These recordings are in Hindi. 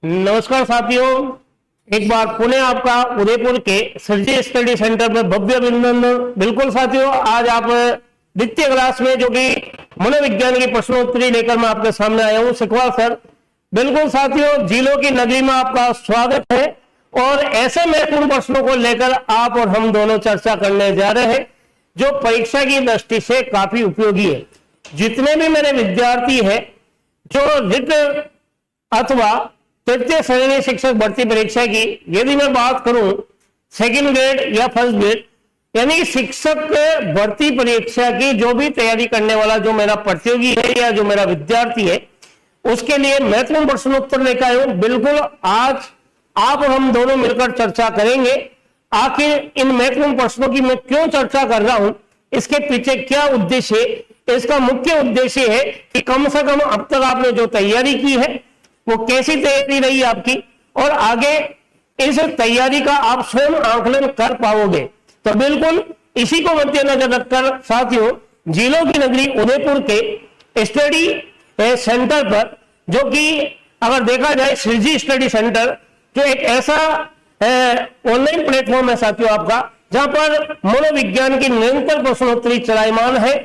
नमस्कार साथियों, एक बार पुनः आपका उदयपुर के सर्जी स्टडी सेंटर में भव्य अभिनंदन। बिल्कुल साथियों, आज आप द्वितीय क्लास में जो कि मनोविज्ञान की प्रश्नोत्तरी लेकर मैं आपके सामने आया हूं, सिखवाल सर। बिल्कुल साथियों, जिलों की नगरी में आपका स्वागत है और ऐसे महत्वपूर्ण प्रश्नों को लेकर आप और हम दोनों चर्चा करने जा रहे हैं जो परीक्षा की दृष्टि से काफी उपयोगी है। जितने भी मेरे विद्यार्थी हैं जो रिट अथवा तृतीय श्रेणी शिक्षक भर्ती परीक्षा की, यदि मैं बात करूं सेकंड ग्रेड या फर्स्ट ग्रेड, यानी शिक्षक भर्ती परीक्षा की जो भी तैयारी करने वाला जो मेरा प्रतियोगी है या जो मेरा विद्यार्थी है, उसके लिए महत्वपूर्ण प्रश्नोत्तर लेकर आया हूं। बिल्कुल आज आप और हम दोनों मिलकर चर्चा करेंगे आखिर इन महत्वपूर्ण प्रश्नों की मैं क्यों चर्चा कर रहा हूं, इसके पीछे क्या उद्देश्य है। इसका मुख्य उद्देश्य है कि कम से कम अब तक आपने जो तैयारी की है वो कैसी तैयारी रही आपकी, और आगे इस तैयारी का आप स्वयं आकलन कर पाओगे। तो बिल्कुल इसी को मद्देनजर रखकर साथियों, जिलों की नगरी उदयपुर के स्टडी सेंटर पर, जो कि अगर देखा जाए सर्जी स्टडी सेंटर, जो एक ऐसा ऑनलाइन प्लेटफॉर्म है साथियों आपका, जहां पर मनोविज्ञान की निरंतर प्रश्नोत्तरी चलायमान है।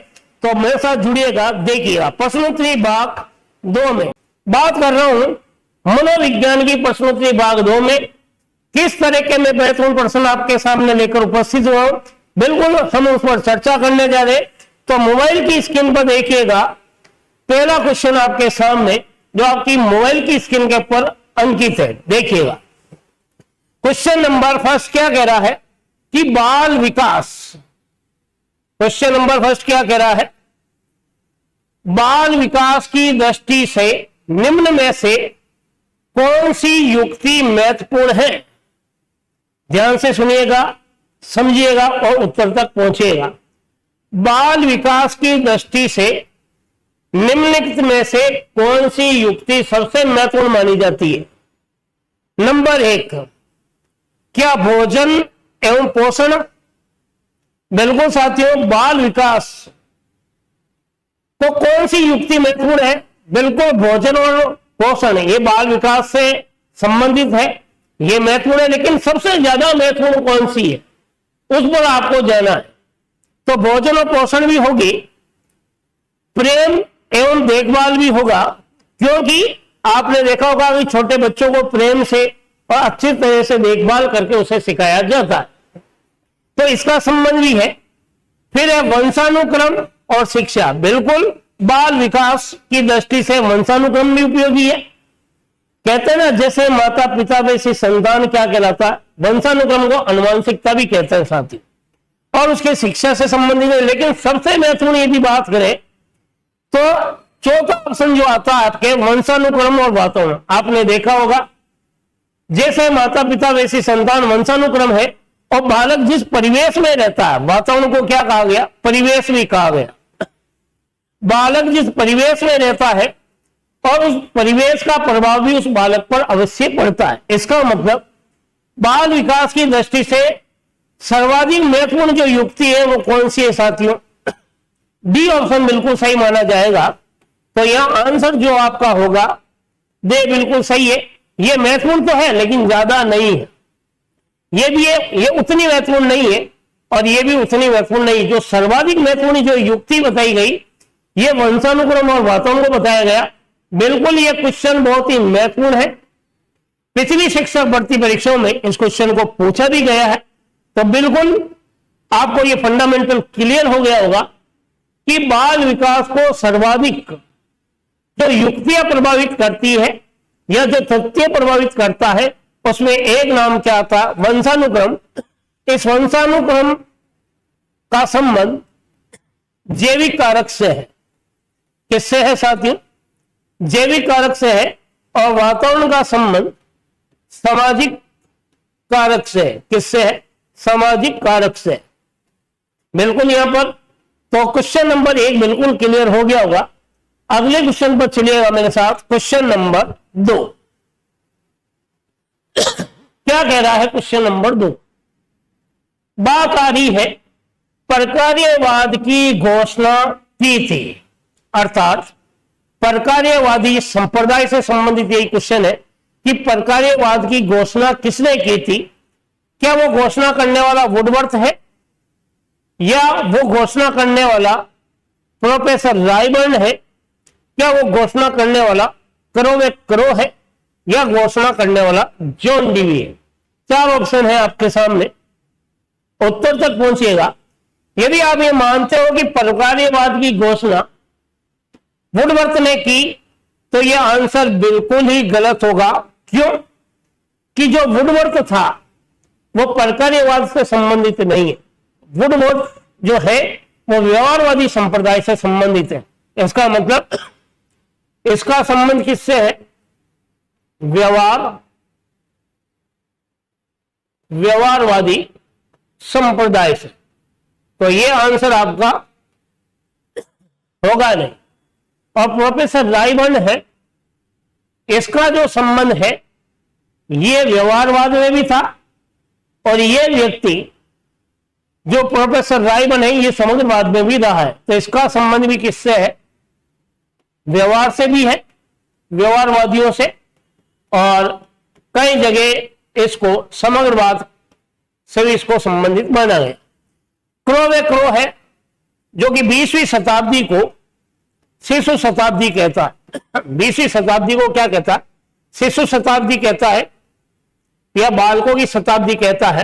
तो मेरे साथ जुड़िएगा, देखिएगा। प्रश्नोत्तरी भाग 2 में बात कर रहा हूं, मनोविज्ञान की प्रश्नोत्तरी भाग 2 में किस तरह के मैं महत्वपूर्ण प्रश्न आपके सामने लेकर उपस्थित हुआ हूं, बिल्कुल हम उस पर चर्चा करने जा रहे। तो मोबाइल की स्क्रीन पर देखिएगा, पहला क्वेश्चन आपके सामने जो आपकी मोबाइल की स्क्रीन के ऊपर अंकित है, देखिएगा। क्वेश्चन नंबर फर्स्ट क्या कह रहा है कि बाल विकास, क्वेश्चन नंबर फर्स्ट क्या कह रहा है, बाल विकास की दृष्टि से निम्न में से कौन सी युक्ति महत्वपूर्ण है। ध्यान से सुनिएगा, समझिएगा और उत्तर तक पहुंचिएगा। बाल विकास की दृष्टि से निम्नलिखित में से कौन सी युक्ति सबसे महत्वपूर्ण मानी जाती है। नंबर 1, क्या भोजन एवं पोषण। बिल्कुल साथियों, बाल विकास तो कौन सी युक्ति महत्वपूर्ण है, बिल्कुल भोजन और पोषण, ये बाल विकास से संबंधित है, ये महत्वपूर्ण है। लेकिन सबसे ज्यादा महत्वपूर्ण कौन सी है उस पर आपको जाना है। तो भोजन और पोषण भी होगी, प्रेम एवं देखभाल भी होगा, क्योंकि आपने देखा होगा कि छोटे बच्चों को प्रेम से और अच्छी तरह से देखभाल करके उसे सिखाया जाता है, तो इसका संबंध भी है। फिर है वंशानुक्रम और शिक्षा। बिल्कुल बाल विकास की दृष्टि से वंशानुक्रम भी उपयोगी है। कहते हैं ना, जैसे माता पिता वैसे संतान क्या कहलाता है, वंशानुक्रम को अनुवांशिकता भी कहते हैं साथी, और उसके शिक्षा से संबंधित है। लेकिन सबसे महत्वपूर्ण यदि बात करें तो चौथा ऑप्शन जो आता है आपके, वंशानुक्रम और वातावरण। आपने देखा होगा, जैसे माता पिता वैसी संतान वंशानुक्रम है, और बालक जिस परिवेश में रहता है, वातावरण को क्या कहा गया, परिवेश भी कहा गया। बालक जिस परिवेश में रहता है और उस परिवेश का प्रभाव भी उस बालक पर अवश्य पड़ता है। इसका मतलब बाल विकास की दृष्टि से सर्वाधिक महत्वपूर्ण जो युक्ति है वो कौन सी है साथियों, डी ऑप्शन बिल्कुल सही माना जाएगा। तो यहां आंसर जो आपका होगा दे बिल्कुल सही है। ये महत्वपूर्ण तो है लेकिन ज्यादा नहीं है, ये भी है, ये उतनी महत्वपूर्ण नहीं है और ये भी उतनी महत्वपूर्ण नहीं। जो सर्वाधिक महत्वपूर्ण जो युक्ति बताई गई, ये वंशानुक्रम और वातावरण को बताया गया। बिल्कुल ये क्वेश्चन बहुत ही महत्वपूर्ण है, पिछली शिक्षक भर्ती परीक्षाओं में इस क्वेश्चन को पूछा भी गया है। तो बिल्कुल आपको ये फंडामेंटल क्लियर हो गया होगा कि बाल विकास को सर्वाधिक जो युक्तियां प्रभावित करती है या जो तथ्य प्रभावित करता है, उसमें एक नाम क्या था, वंशानुक्रम। इस वंशानुक्रम का संबंध जैविक कारक से है। किससे है साथियों, जैविक कारक से है। और वातावरण का संबंध सामाजिक कारक से है। किससे है, सामाजिक कारक से। बिल्कुल यहां पर तो क्वेश्चन नंबर 1 बिल्कुल क्लियर हो गया होगा। अगले क्वेश्चन पर चलिएगा मेरे साथ, क्वेश्चन नंबर 2 क्या कह रहा है। क्वेश्चन नंबर 2 बात आ रही है प्रकार्यवाद की घोषणा की थी, अर्थात प्रकार्यवादी संप्रदाय से संबंधित यही क्वेश्चन है कि परकार्यवाद की घोषणा किसने की थी? क्या वो घोषणा करने वाला वुडवर्थ है, या वो घोषणा करने वाला प्रोफेसर रायबर्न है, क्या वो घोषणा करने वाला करो करो है, या घोषणा करने वाला जॉन डीवी है? 4 ऑप्शन है आपके सामने, उत्तर तक पहुंचिएगा। यदि आप ये मानते हो कि परकार्यवाद की घोषणा वुडवर्थ ने की, तो यह आंसर बिल्कुल ही गलत होगा। क्यों? कि जो वुडवर्थ था वो परकार्यवाद से संबंधित नहीं है। वुडवर्थ जो है वो व्यवहारवादी संप्रदाय से संबंधित है। इसका मतलब इसका संबंध किससे है? व्यवहारवादी संप्रदाय से। तो ये आंसर आपका होगा नहीं। और प्रोफेसर रायबर्न है, इसका जो संबंध है ये व्यवहारवाद में भी था, और ये व्यक्ति जो प्रोफेसर रायबर्न है ये समग्रवाद में भी रहा है। तो इसका संबंध भी किससे है? व्यवहार से भी है, व्यवहारवादियों से, और कई जगह इसको समग्रवाद से भी इसको संबंधित माना गया। क्रो वे क्रो है, जो कि 20वीं शताब्दी को शिशु शताब्दी कहता है। 20वीं शताब्दी को क्या कहता है? शिशु शताब्दी कहता है, या बालकों की शताब्दी कहता है।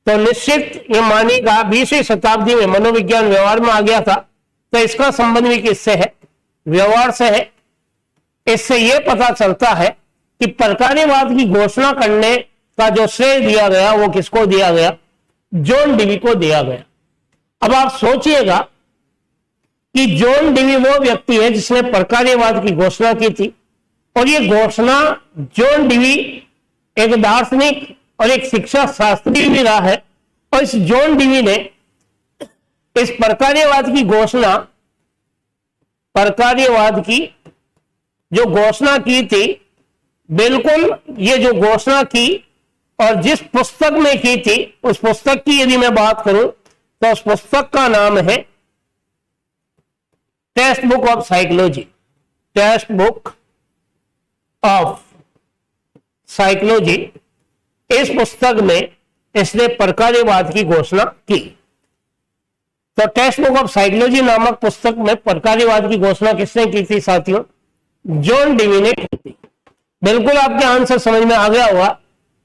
तो निश्चित ये मानेगा 20वीं शताब्दी में मनोविज्ञान व्यवहार में आ गया था। तो इसका संबंध भी किससे है? व्यवहार से है। इससे यह पता चलता है कि परकार्यवाद की घोषणा करने का जो श्रेय दिया गया वो किसको दिया गया? जॉन डीवी को दिया गया। अब आप सोचिएगा कि जॉन डीवी वो व्यक्ति है जिसने परकार्यवाद की घोषणा की थी, और ये घोषणा जॉन डीवी एक दार्शनिक और एक शिक्षा शास्त्री भी रहा है। और इस जॉन डीवी ने इस परकार्यवाद की घोषणा, परकार्यवाद की जो घोषणा की थी, बिल्कुल ये जो घोषणा की और जिस पुस्तक में की थी, उस पुस्तक की यदि मैं बात करूं तो उस पुस्तक का नाम है text book of psychology. Text book of psychology, इस पुस्तक में इसने परकार्यवाद की घोषणा की। तो टेक्स्ट बुक ऑफ साइकोलॉजी नामक पुस्तक में परकार्यवाद की घोषणा किसने की थी साथियों? जॉन डीवी ने की थी। बिल्कुल आपके आंसर समझ में आ गया होगा।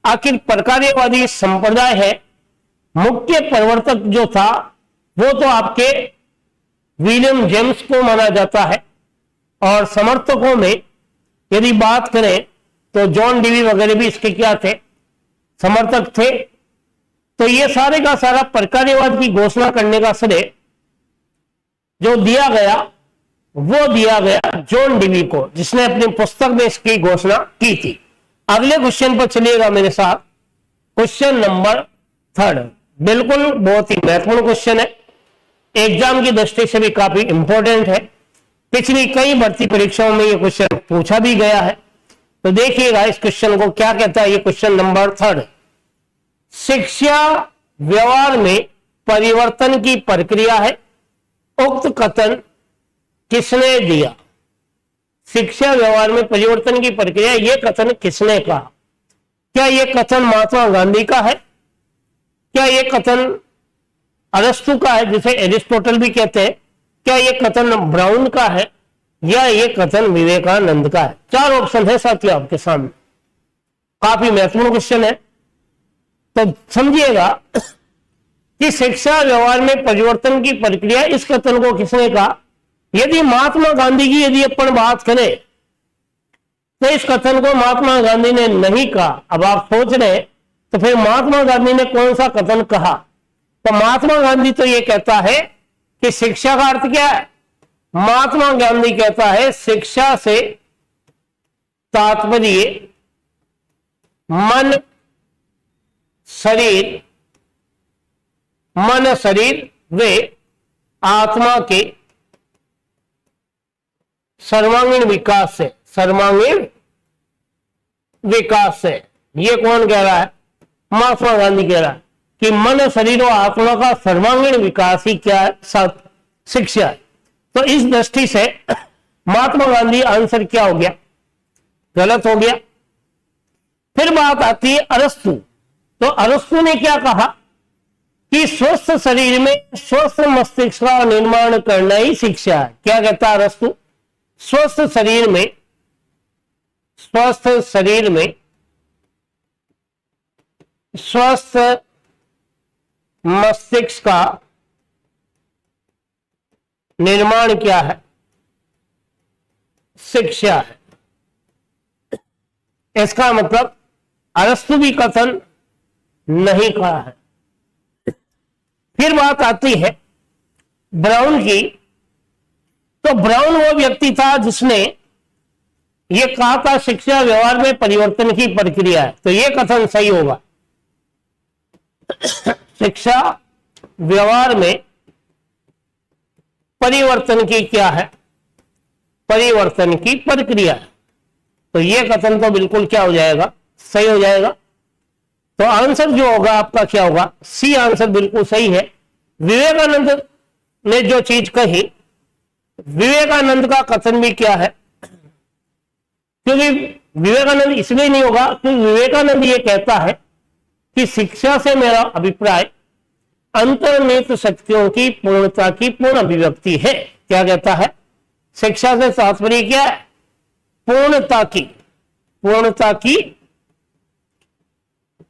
आखिर परकार्यवादी संप्रदाय है, मुख्य प्रवर्तक जो था वो तो आपके विलियम जेम्स को माना जाता है, और समर्थकों में यदि बात करें तो जॉन डीवी वगैरह भी इसके क्या थे? समर्थक थे। तो ये सारे का सारा परकार्यवाद की घोषणा करने का श्रेय जो दिया गया वो दिया गया जॉन डीवी को, जिसने अपनी पुस्तक में इसकी घोषणा की थी। अगले क्वेश्चन पर चलिएगा मेरे साथ। क्वेश्चन नंबर 3 बिल्कुल बहुत ही महत्वपूर्ण क्वेश्चन है, एग्जाम की दृष्टि से भी काफी इंपॉर्टेंट है। पिछली कई भर्ती परीक्षाओं में यह क्वेश्चन पूछा भी गया है। तो देखिएगा इस क्वेश्चन को क्या कहता है। ये क्वेश्चन नंबर 3, शिक्षा व्यवहार में परिवर्तन की प्रक्रिया है, उक्त कथन किसने दिया? शिक्षा व्यवहार में परिवर्तन की प्रक्रिया, यह कथन किसने कहा? क्या यह कथन महात्मा गांधी का है? क्या यह कथन अरस्तु का है, जिसे एरिस्टोटल भी कहते हैं? क्या यह कथन ब्राउन का है, या यह कथन विवेकानंद का है? 4 ऑप्शन है साथियों आपके सामने। काफी महत्वपूर्ण क्वेश्चन है। तो समझिएगा कि शिक्षा व्यवहार में परिवर्तन की प्रक्रिया, इस कथन को किसने कहा? यदि महात्मा गांधी की यदि अपन बात करें तो इस कथन को महात्मा गांधी ने नहीं कहा। अब आप सोच रहे हैं तो फिर महात्मा गांधी ने कौन सा कथन कहा? तो महात्मा गांधी तो यह कहता है कि शिक्षा का अर्थ क्या है? महात्मा गांधी कहता है शिक्षा से तात्पर्य मन शरीर वे आत्मा के सर्वांगीण विकास से। सर्वांगीण विकास से, ये कौन कह रहा है? महात्मा गांधी कह रहा है कि मन शरीर और आत्मा का सर्वांगीण विकास ही क्या है? शिक्षा है। तो इस दृष्टि से महात्मा गांधी आंसर क्या हो गया? गलत हो गया। फिर बात आती है अरस्तु। तो अरस्तु ने क्या कहा कि स्वस्थ शरीर में स्वस्थ मस्तिष्क का निर्माण करना ही शिक्षा है। क्या कहता है अरस्तु? स्वस्थ शरीर में स्वस्थ मस्तिष्क का निर्माण क्या है? शिक्षा है। इसका मतलब अरस्तु भी कथन नहीं कहा है। फिर बात आती है ब्राउन की। तो ब्राउन वो व्यक्ति था जिसने ये कहा था शिक्षा व्यवहार में परिवर्तन की प्रक्रिया है। तो ये कथन सही होगा। शिक्षा व्यवहार में परिवर्तन की क्या है? परिवर्तन की प्रक्रिया है। तो ये कथन तो बिल्कुल क्या हो जाएगा? सही हो जाएगा। तो आंसर जो होगा आपका क्या होगा? सी आंसर बिल्कुल सही है। विवेकानंद ने जो चीज कही, विवेकानंद का कथन भी क्या है? क्योंकि विवेकानंद इसलिए नहीं होगा क्योंकि विवेकानंद ये कहता है कि शिक्षा से मेरा अभिप्राय अंतर्निहित शक्तियों की पूर्णता की पूर्ण अभिव्यक्ति है। क्या कहता है? शिक्षा से तात्पर्य क्या है? पूर्णता की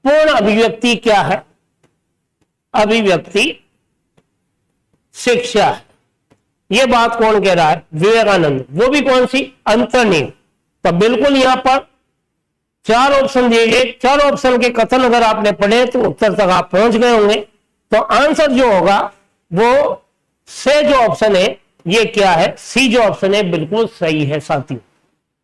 पूर्ण अभिव्यक्ति क्या है? अभिव्यक्ति शिक्षा है। यह बात कौन कह रहा है? विवेकानंद। वो भी कौन सी? अंतर्निहित। तो बिल्कुल यहां पर 4 ऑप्शन दिए गए। 4 ऑप्शन के कथन अगर आपने पढ़े तो उत्तर तक आप पहुंच गए होंगे। तो आंसर जो होगा वो से जो ऑप्शन है ये क्या है? सी जो ऑप्शन है बिल्कुल सही है साथियों।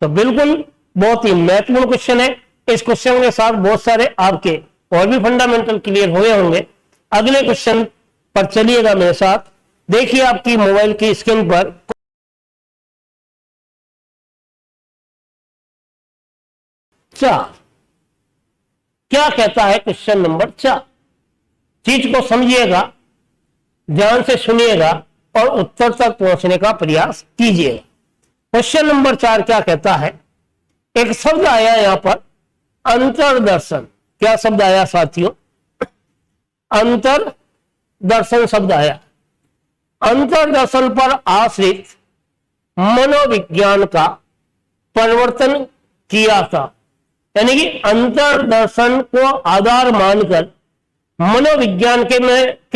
तो बिल्कुल बहुत ही महत्वपूर्ण क्वेश्चन है। इस क्वेश्चन के साथ बहुत सारे आपके और भी फंडामेंटल क्लियर हुए होंगे। अगले क्वेश्चन पर चलिएगा मेरे साथ। देखिए आपकी मोबाइल की स्क्रीन पर क्या कहता है क्वेश्चन नंबर 4। चीज को समझिएगा, ध्यान से सुनिएगा और उत्तर तक पहुंचने का प्रयास कीजिएगा। क्वेश्चन नंबर 4 क्या कहता है? एक शब्द आया यहां पर अंतर्दर्शन। क्या शब्द आया साथियों? अंतर्दर्शन शब्द आया। अंतर्दर्शन पर आश्रित मनोविज्ञान का परिवर्तन किया था। यानी कि अंतर्दर्शन को आधार मानकर मनोविज्ञान के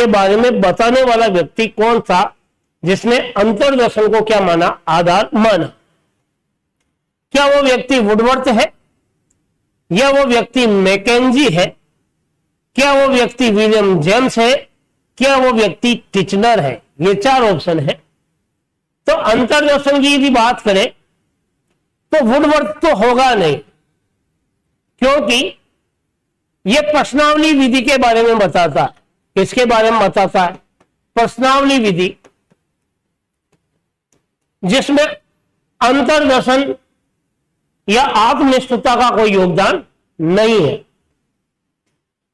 बारे में बताने वाला व्यक्ति कौन था जिसने अंतर्दर्शन को क्या माना? आधार माना। क्या वो व्यक्ति वुडवर्थ है, या वो व्यक्ति मैकेंजी है, क्या वो व्यक्ति विलियम जेम्स है, क्या वो व्यक्ति टिचनर है? ये 4 ऑप्शन है। तो अंतर्दर्शन की यदि बात करें तो वुडवर्थ तो होगा नहीं, क्योंकि यह प्रश्नावली विधि के बारे में बताता है। किसके बारे में बताता है? प्रश्नावली विधि, जिसमें अंतर्दर्शन या आत्मनिष्ठता का कोई योगदान नहीं है।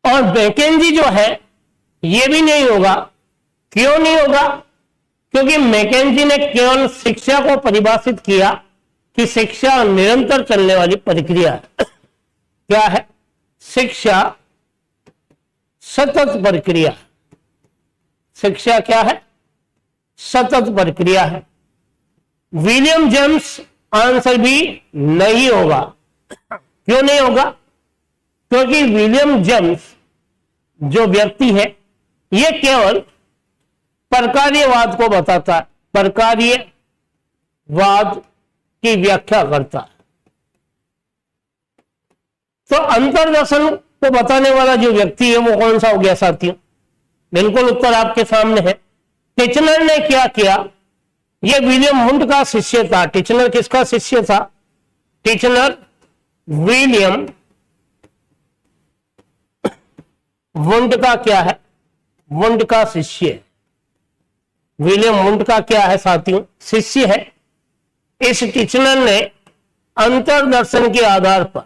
और मैकेंजी जो है यह भी नहीं होगा। क्यों नहीं होगा? क्योंकि मैकेंजी ने केवल शिक्षा को परिभाषित किया कि शिक्षा निरंतर चलने वाली प्रक्रिया है। क्या है? शिक्षा सतत प्रक्रिया। शिक्षा क्या है? सतत प्रक्रिया है। विलियम जेम्स आंसर भी नहीं होगा। क्यों नहीं होगा? क्योंकि विलियम जेम्स जो व्यक्ति है यह केवल प्रकार्यवाद को बताता है, प्रकार्यवाद की व्याख्या करता है। तो अंतर्दर्शन को बताने वाला जो व्यक्ति है वो कौन सा हो गया साथियों? बिल्कुल उत्तर आपके सामने है। टिचनर ने क्या किया? यह विलियम वुंड का शिष्य था। टिचनर किसका शिष्य था? टिचनर विलियम वुंड का क्या है? वुंड का शिष्य। विलियम वुंड का क्या है साथियों? शिष्य है। इस टिचनर ने अंतर्दर्शन के आधार पर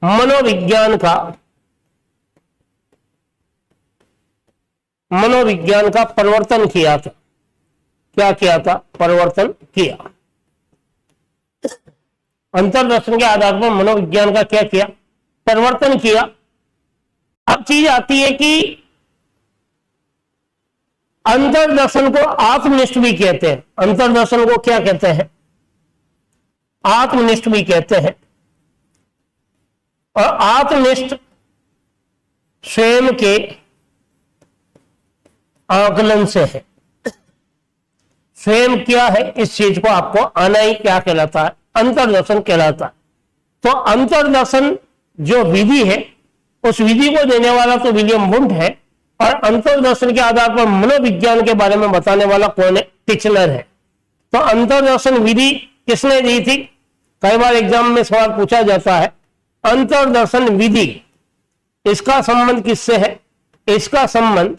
मनोविज्ञान का परिवर्तन किया था। क्या किया था? परिवर्तन किया। अंतर्दर्शन के आधार पर मनोविज्ञान का क्या किया? परिवर्तन किया। अब चीज आती है कि अंतर्दर्शन को आत्मनिष्ठ भी कहते हैं। अंतर्दर्शन को क्या कहते हैं? आत्मनिष्ठ भी कहते हैं। और आत्मनिष्ठ स्वयं के आकलन से है। स्वयं क्या है, इस चीज को आपको आना ही क्या कहलाता है? अंतर्दर्शन कहलाता है। तो अंतर्दर्शन जो विधि है, उस विधि को देने वाला तो विलियम वुंड है, और अंतर्दर्शन के आधार पर मनोविज्ञान के बारे में बताने वाला कौन है? टिचलर है। तो अंतर्दर्शन विधि किसने दी थी? कई बार एग्जाम में सवाल पूछा जाता है, अंतर्दर्शन विधि, इसका संबंध किससे है? इसका संबंध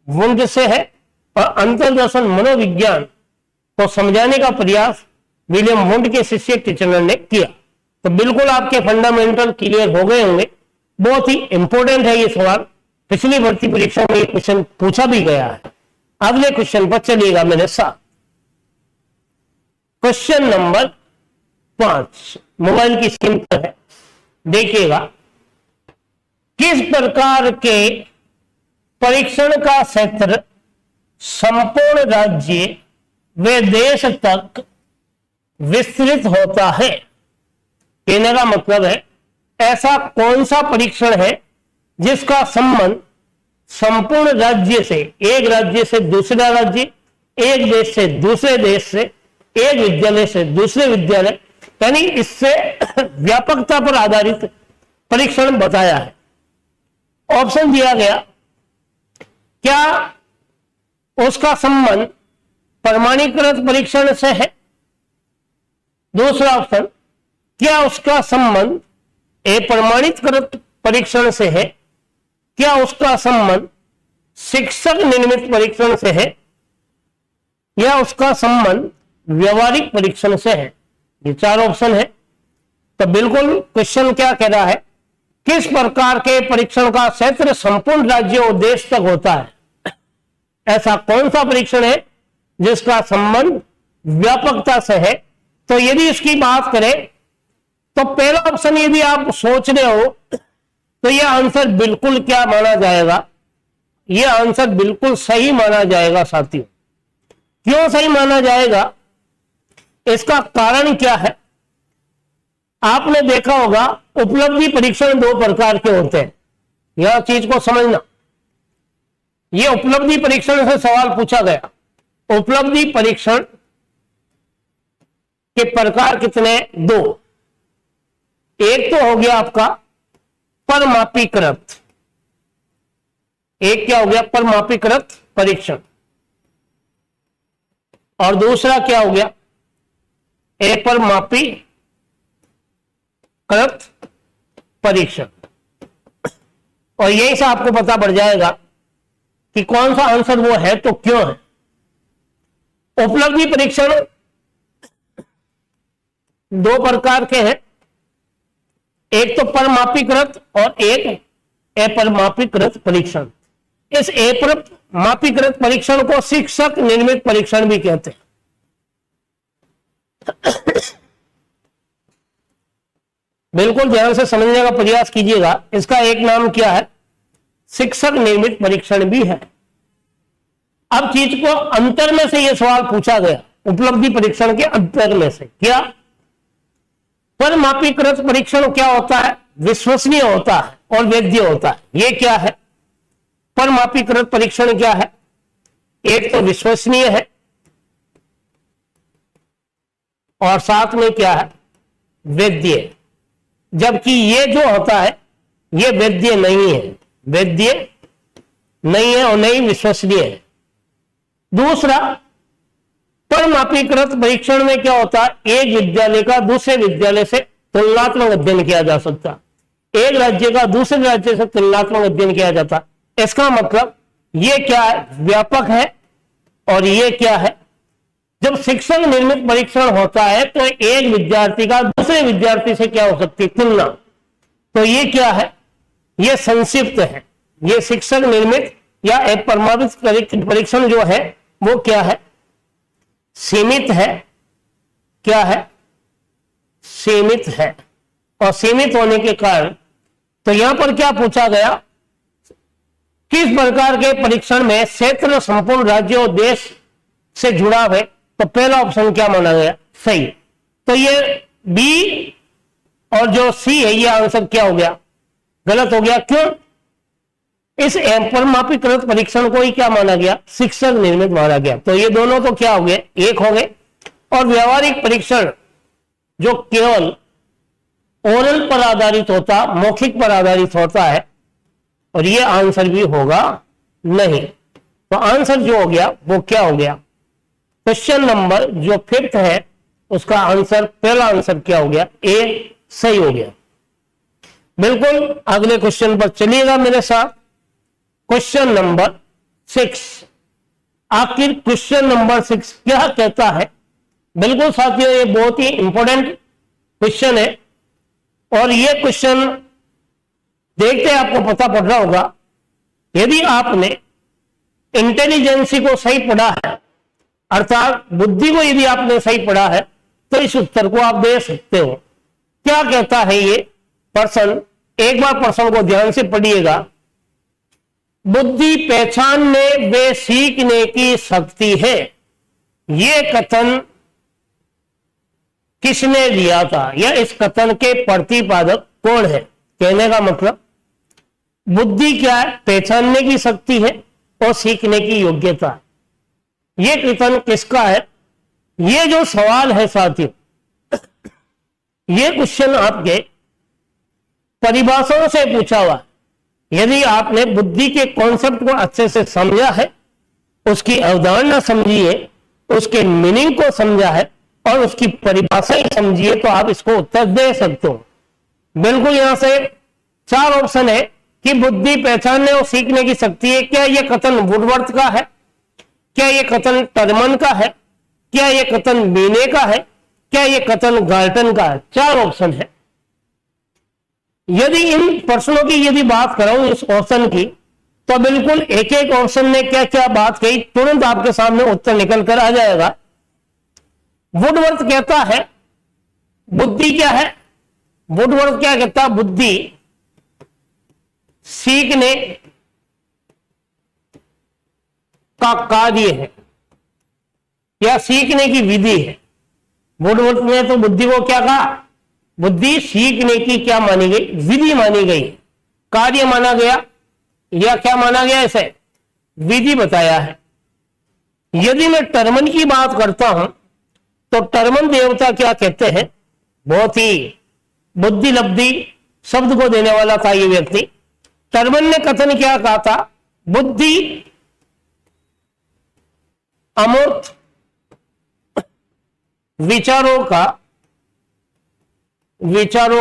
वुंड से है। और अंतर्दर्शन मनोविज्ञान को समझाने का प्रयास विलियम वुंड के शिष्य टिचलर ने किया। तो बिल्कुल आपके फंडामेंटल क्लियर हो गए होंगे। बहुत ही इंपॉर्टेंट है ये सवाल, पिछली भर्ती परीक्षा में ये क्वेश्चन पूछा भी गया है। अगले क्वेश्चन पर चलिएगा मेरे साथ। क्वेश्चन नंबर 5 मोबाइल की स्क्रीन पर है, देखिएगा। किस प्रकार के परीक्षण का क्षेत्र संपूर्ण राज्य व देश तक विस्तृत होता है? कहने का मतलब है, ऐसा कौन सा परीक्षण है जिसका संबंध संपूर्ण राज्य से, एक राज्य से दूसरा राज्य, एक देश से दूसरे देश से, एक विद्यालय से दूसरे विद्यालय, यानी इससे व्यापकता पर आधारित परीक्षण बताया है। ऑप्शन दिया गया, क्या उसका संबंध प्रमाणीकृत परीक्षण से है? दूसरा ऑप्शन, क्या उसका संबंध अप्रमाणीकृत परीक्षण से है? क्या उसका संबंध शिक्षक निर्मित परीक्षण से है? या उसका संबंध व्यवहारिक परीक्षण से है? ये 4 ऑप्शन है। तो बिल्कुल क्वेश्चन क्या कह रहा है, किस प्रकार के परीक्षण का क्षेत्र संपूर्ण राज्य और देश तक होता है? ऐसा कौन सा परीक्षण है जिसका संबंध व्यापकता से है? तो यदि इसकी बात करें तो पहला ऑप्शन यदि आप सोच रहे हो तो यह आंसर बिल्कुल क्या माना जाएगा? यह आंसर बिल्कुल सही माना जाएगा साथियों। क्यों सही माना जाएगा? इसका कारण क्या है? आपने देखा होगा उपलब्धि परीक्षण 2 प्रकार के होते हैं। यह चीज को समझना, यह उपलब्धि परीक्षण से सवाल पूछा गया। उपलब्धि परीक्षण के प्रकार कितने? 2। एक तो हो गया आपका परमापीकृत, एक क्या हो गया? परमापीकृत परीक्षण। और दूसरा क्या हो गया? अपरमापीकृत परीक्षण। और यही से आपको पता पड़ जाएगा कि कौन सा आंसर वो है तो क्यों है। उपलब्धि परीक्षण 2 प्रकार के हैं, एक तो परमापीकृत और एक अपरमापीकृत परीक्षण। इस अपरमापीकृत परीक्षण को शिक्षक निर्मित परीक्षण भी कहते हैं। बिल्कुल ध्यान से समझने का प्रयास कीजिएगा। इसका एक नाम क्या है? शिक्षक निर्मित परीक्षण भी है। अब चीज को अंतर में से यह सवाल पूछा गया, उपलब्धि परीक्षण के अंतर में से। क्या परमापीकृत परीक्षण क्या होता है? विश्वसनीय होता है और वैध होता है। यह क्या है? परमापीकृत परीक्षण क्या है? एक तो विश्वसनीय है और साथ में क्या है? वैध। जबकि ये जो होता है ये वैध नहीं है, वैध नहीं है और नहीं विश्वसनीय है। दूसरा, परमापीकृत परीक्षण में क्या होता है? एक विद्यालय का दूसरे विद्यालय से तुलनात्मक अध्ययन किया जा सकता है, एक राज्य का दूसरे राज्य से तुलनात्मक अध्ययन किया जाता है। इसका मतलब ये क्या है? व्यापक है। और ये क्या है? जब शिक्षक निर्मित परीक्षण होता है तो एक विद्यार्थी का दूसरे विद्यार्थी से क्या हो सकती है? तुलना। तो ये क्या है? ये संक्षिप्त है। ये शिक्षक निर्मित या एक प्रमाणित परीक्षण जो है वो क्या है? सीमित है, क्या है, सीमित है। और सीमित होने के कारण तो यहां पर क्या पूछा गया, किस प्रकार के परीक्षण में क्षेत्र संपूर्ण राज्य और देश से जुड़ा है, तो पहला ऑप्शन क्या माना गया, सही। तो ये बी और जो सी है ये आंसर क्या हो गया, गलत हो गया। क्यों, इस परमापीकृत परीक्षण को ही क्या माना गया, शिक्षक निर्मित माना गया। तो ये दोनों तो क्या हो गए, एक हो गए। और व्यवहारिक परीक्षण जो केवल ओरल पर आधारित होता, मौखिक पर आधारित होता है, और ये आंसर भी होगा नहीं। तो आंसर जो हो गया वो क्या हो गया, क्वेश्चन नंबर जो 5th है उसका आंसर, पहला आंसर क्या हो गया, ए सही हो गया। बिल्कुल अगले क्वेश्चन पर चलिएगा मेरे साथ। क्वेश्चन नंबर 6, आखिर क्वेश्चन नंबर 6 क्या कहता है। बिल्कुल साथियों, ये बहुत ही इंपॉर्टेंट क्वेश्चन है, और ये क्वेश्चन देखते आपको पता पड़ रहा होगा, यदि आपने इंटेलिजेंसी को सही पढ़ा है, अर्थात बुद्धि को यदि आपने सही पढ़ा है, तो इस उत्तर को आप दे सकते हो। क्या कहता है ये प्रश्न, एक बार प्रश्न को ध्यान से पढ़िएगा। बुद्धि पहचानने व सीखने की शक्ति है, ये कथन किसने दिया था, या इस कथन के प्रतिपादक कौन है। कहने का मतलब बुद्धि क्या है, पहचानने की शक्ति है और सीखने की योग्यता है। ये कथन किसका है, ये जो सवाल है साथियों, ये क्वेश्चन आपके परिभाषाओं से पूछा हुआ है। यदि आपने बुद्धि के कॉन्सेप्ट को अच्छे से समझा है, उसकी अवधारणा समझी है, उसके मीनिंग को समझा है और उसकी परिभाषा ही समझिए, तो आप इसको उत्तर दे सकते हो। बिल्कुल यहां से 4 ऑप्शन है कि बुद्धि पहचानने और सीखने की शक्ति है। क्या यह कथन वुडवर्थ का है, क्या यह कथन टर्मन का है, क्या यह कथन बीने का है, क्या यह कथन गाल्टन का है। 4 ऑप्शन है। यदि इन प्रश्नों की यदि बात करूं इस ऑप्शन की, तो बिल्कुल एक एक ऑप्शन ने क्या क्या बात कही, तुरंत आपके सामने उत्तर निकल कर आ जाएगा। वुडवर्थ कहता है बुद्धि क्या है, वुडवर्थ क्या कहता है, बुद्धि सीखने का कार्य है या सीखने की विधि है। वुडवर्थ ने तो बुद्धि को क्या कहा, बुद्धि सीखने की क्या मानी गई, विधि मानी गई, कार्य माना गया, या क्या माना गया, इसे विधि बताया है। यदि मैं टर्मन की बात करता हूं, तो टर्मन देवता क्या कहते हैं, बहुत ही बुद्धि लब्धि शब्द को देने वाला था ये व्यक्ति। टर्मन ने कथन क्या कहा था, बुद्धि अमूर्त विचारों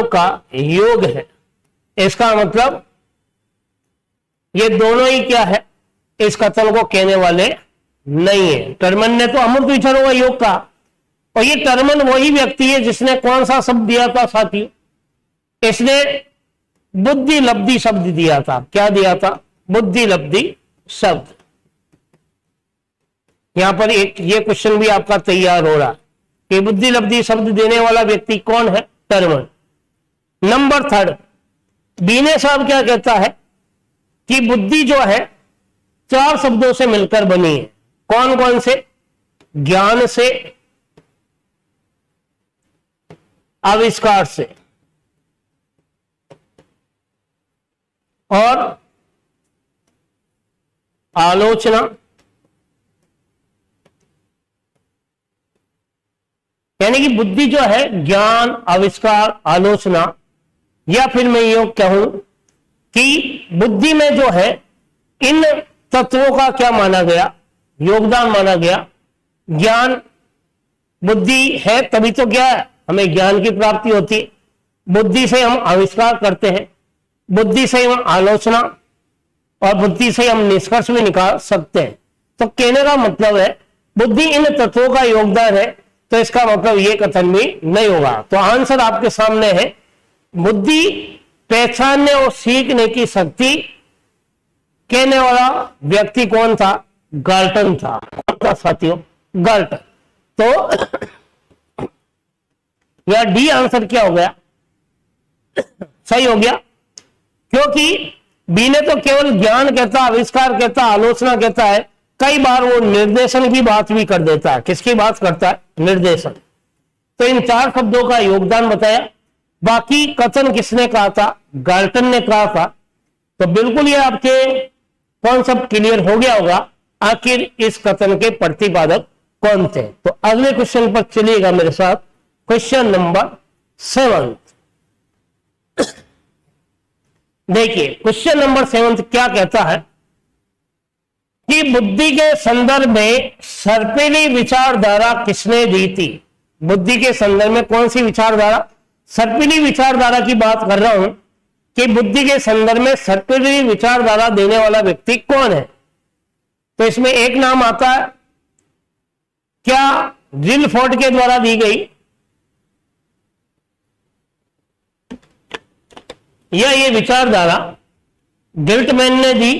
का योग है। इसका मतलब ये दोनों ही क्या है, इस कथन को कहने वाले नहीं है। टर्मन ने तो अमूर्त विचारों का योग कहा, और ये टर्मन वही व्यक्ति है जिसने कौन सा शब्द दिया था साथी, इसने बुद्धि लब्धि शब्द दिया था। क्या दिया था, बुद्धि लब्धि शब्द। यहां पर एक ये क्वेश्चन भी आपका तैयार हो रहा कि बुद्धि लब्धि शब्द देने वाला व्यक्ति कौन है, टर्मन। नंबर 3, बीने साहब क्या कहता है कि बुद्धि जो है 4 शब्दों से मिलकर बनी है। कौन कौन से, ज्ञान से, आविष्कार से और आलोचना। यानी कि बुद्धि जो है ज्ञान, आविष्कार, आलोचना, या फिर मैं ये कहूं कि बुद्धि में जो है इन तत्वों का क्या माना गया, योगदान माना गया। ज्ञान, बुद्धि है तभी तो क्या है, हमें ज्ञान की प्राप्ति होती है। बुद्धि से हम आविष्कार करते हैं, बुद्धि से हम आलोचना, और बुद्धि से हम निष्कर्ष भी निकाल सकते हैं। तो कहने का मतलब है बुद्धि इन तत्वों का योगदान है, तो इसका मतलब ये कथन भी नहीं होगा। तो आंसर आपके सामने है, बुद्धि पहचानने और सीखने की शक्ति। कहने वाला व्यक्ति कौन था, गाल्टन था। साथियों गाल्टन। तो यह डी आंसर क्या हो गया, सही हो गया। क्योंकि बी ने तो केवल ज्ञान कहता, आविष्कार कहता, आलोचना कहता है, कई बार वो निर्देशन की बात भी कर देता है। किसकी बात करता है, निर्देशन। तो इन चार शब्दों का योगदान बताया। बाकी कथन किसने कहा था, गाल्टन ने कहा था। तो बिल्कुल ये आपके कॉन्सेप्ट क्लियर हो गया होगा, आखिर इस कथन के प्रतिपादक कौन थे। तो अगले क्वेश्चन पर चलिएगा मेरे साथ, क्वेश्चन नंबर 7। देखिए क्वेश्चन नंबर 7 क्या कहता है कि बुद्धि के संदर्भ में सर्पिली विचारधारा किसने दी थी। बुद्धि के संदर्भ में कौन सी विचारधारा, सर्पिली विचारधारा की बात कर रहा हूं कि बुद्धि के संदर्भ में सर्पिली विचारधारा देने वाला व्यक्ति कौन है। तो इसमें एक नाम आता है, क्या जिलफोर्ड के द्वारा दी गई, या ये विचारधारा गिल्टमैन ने दी,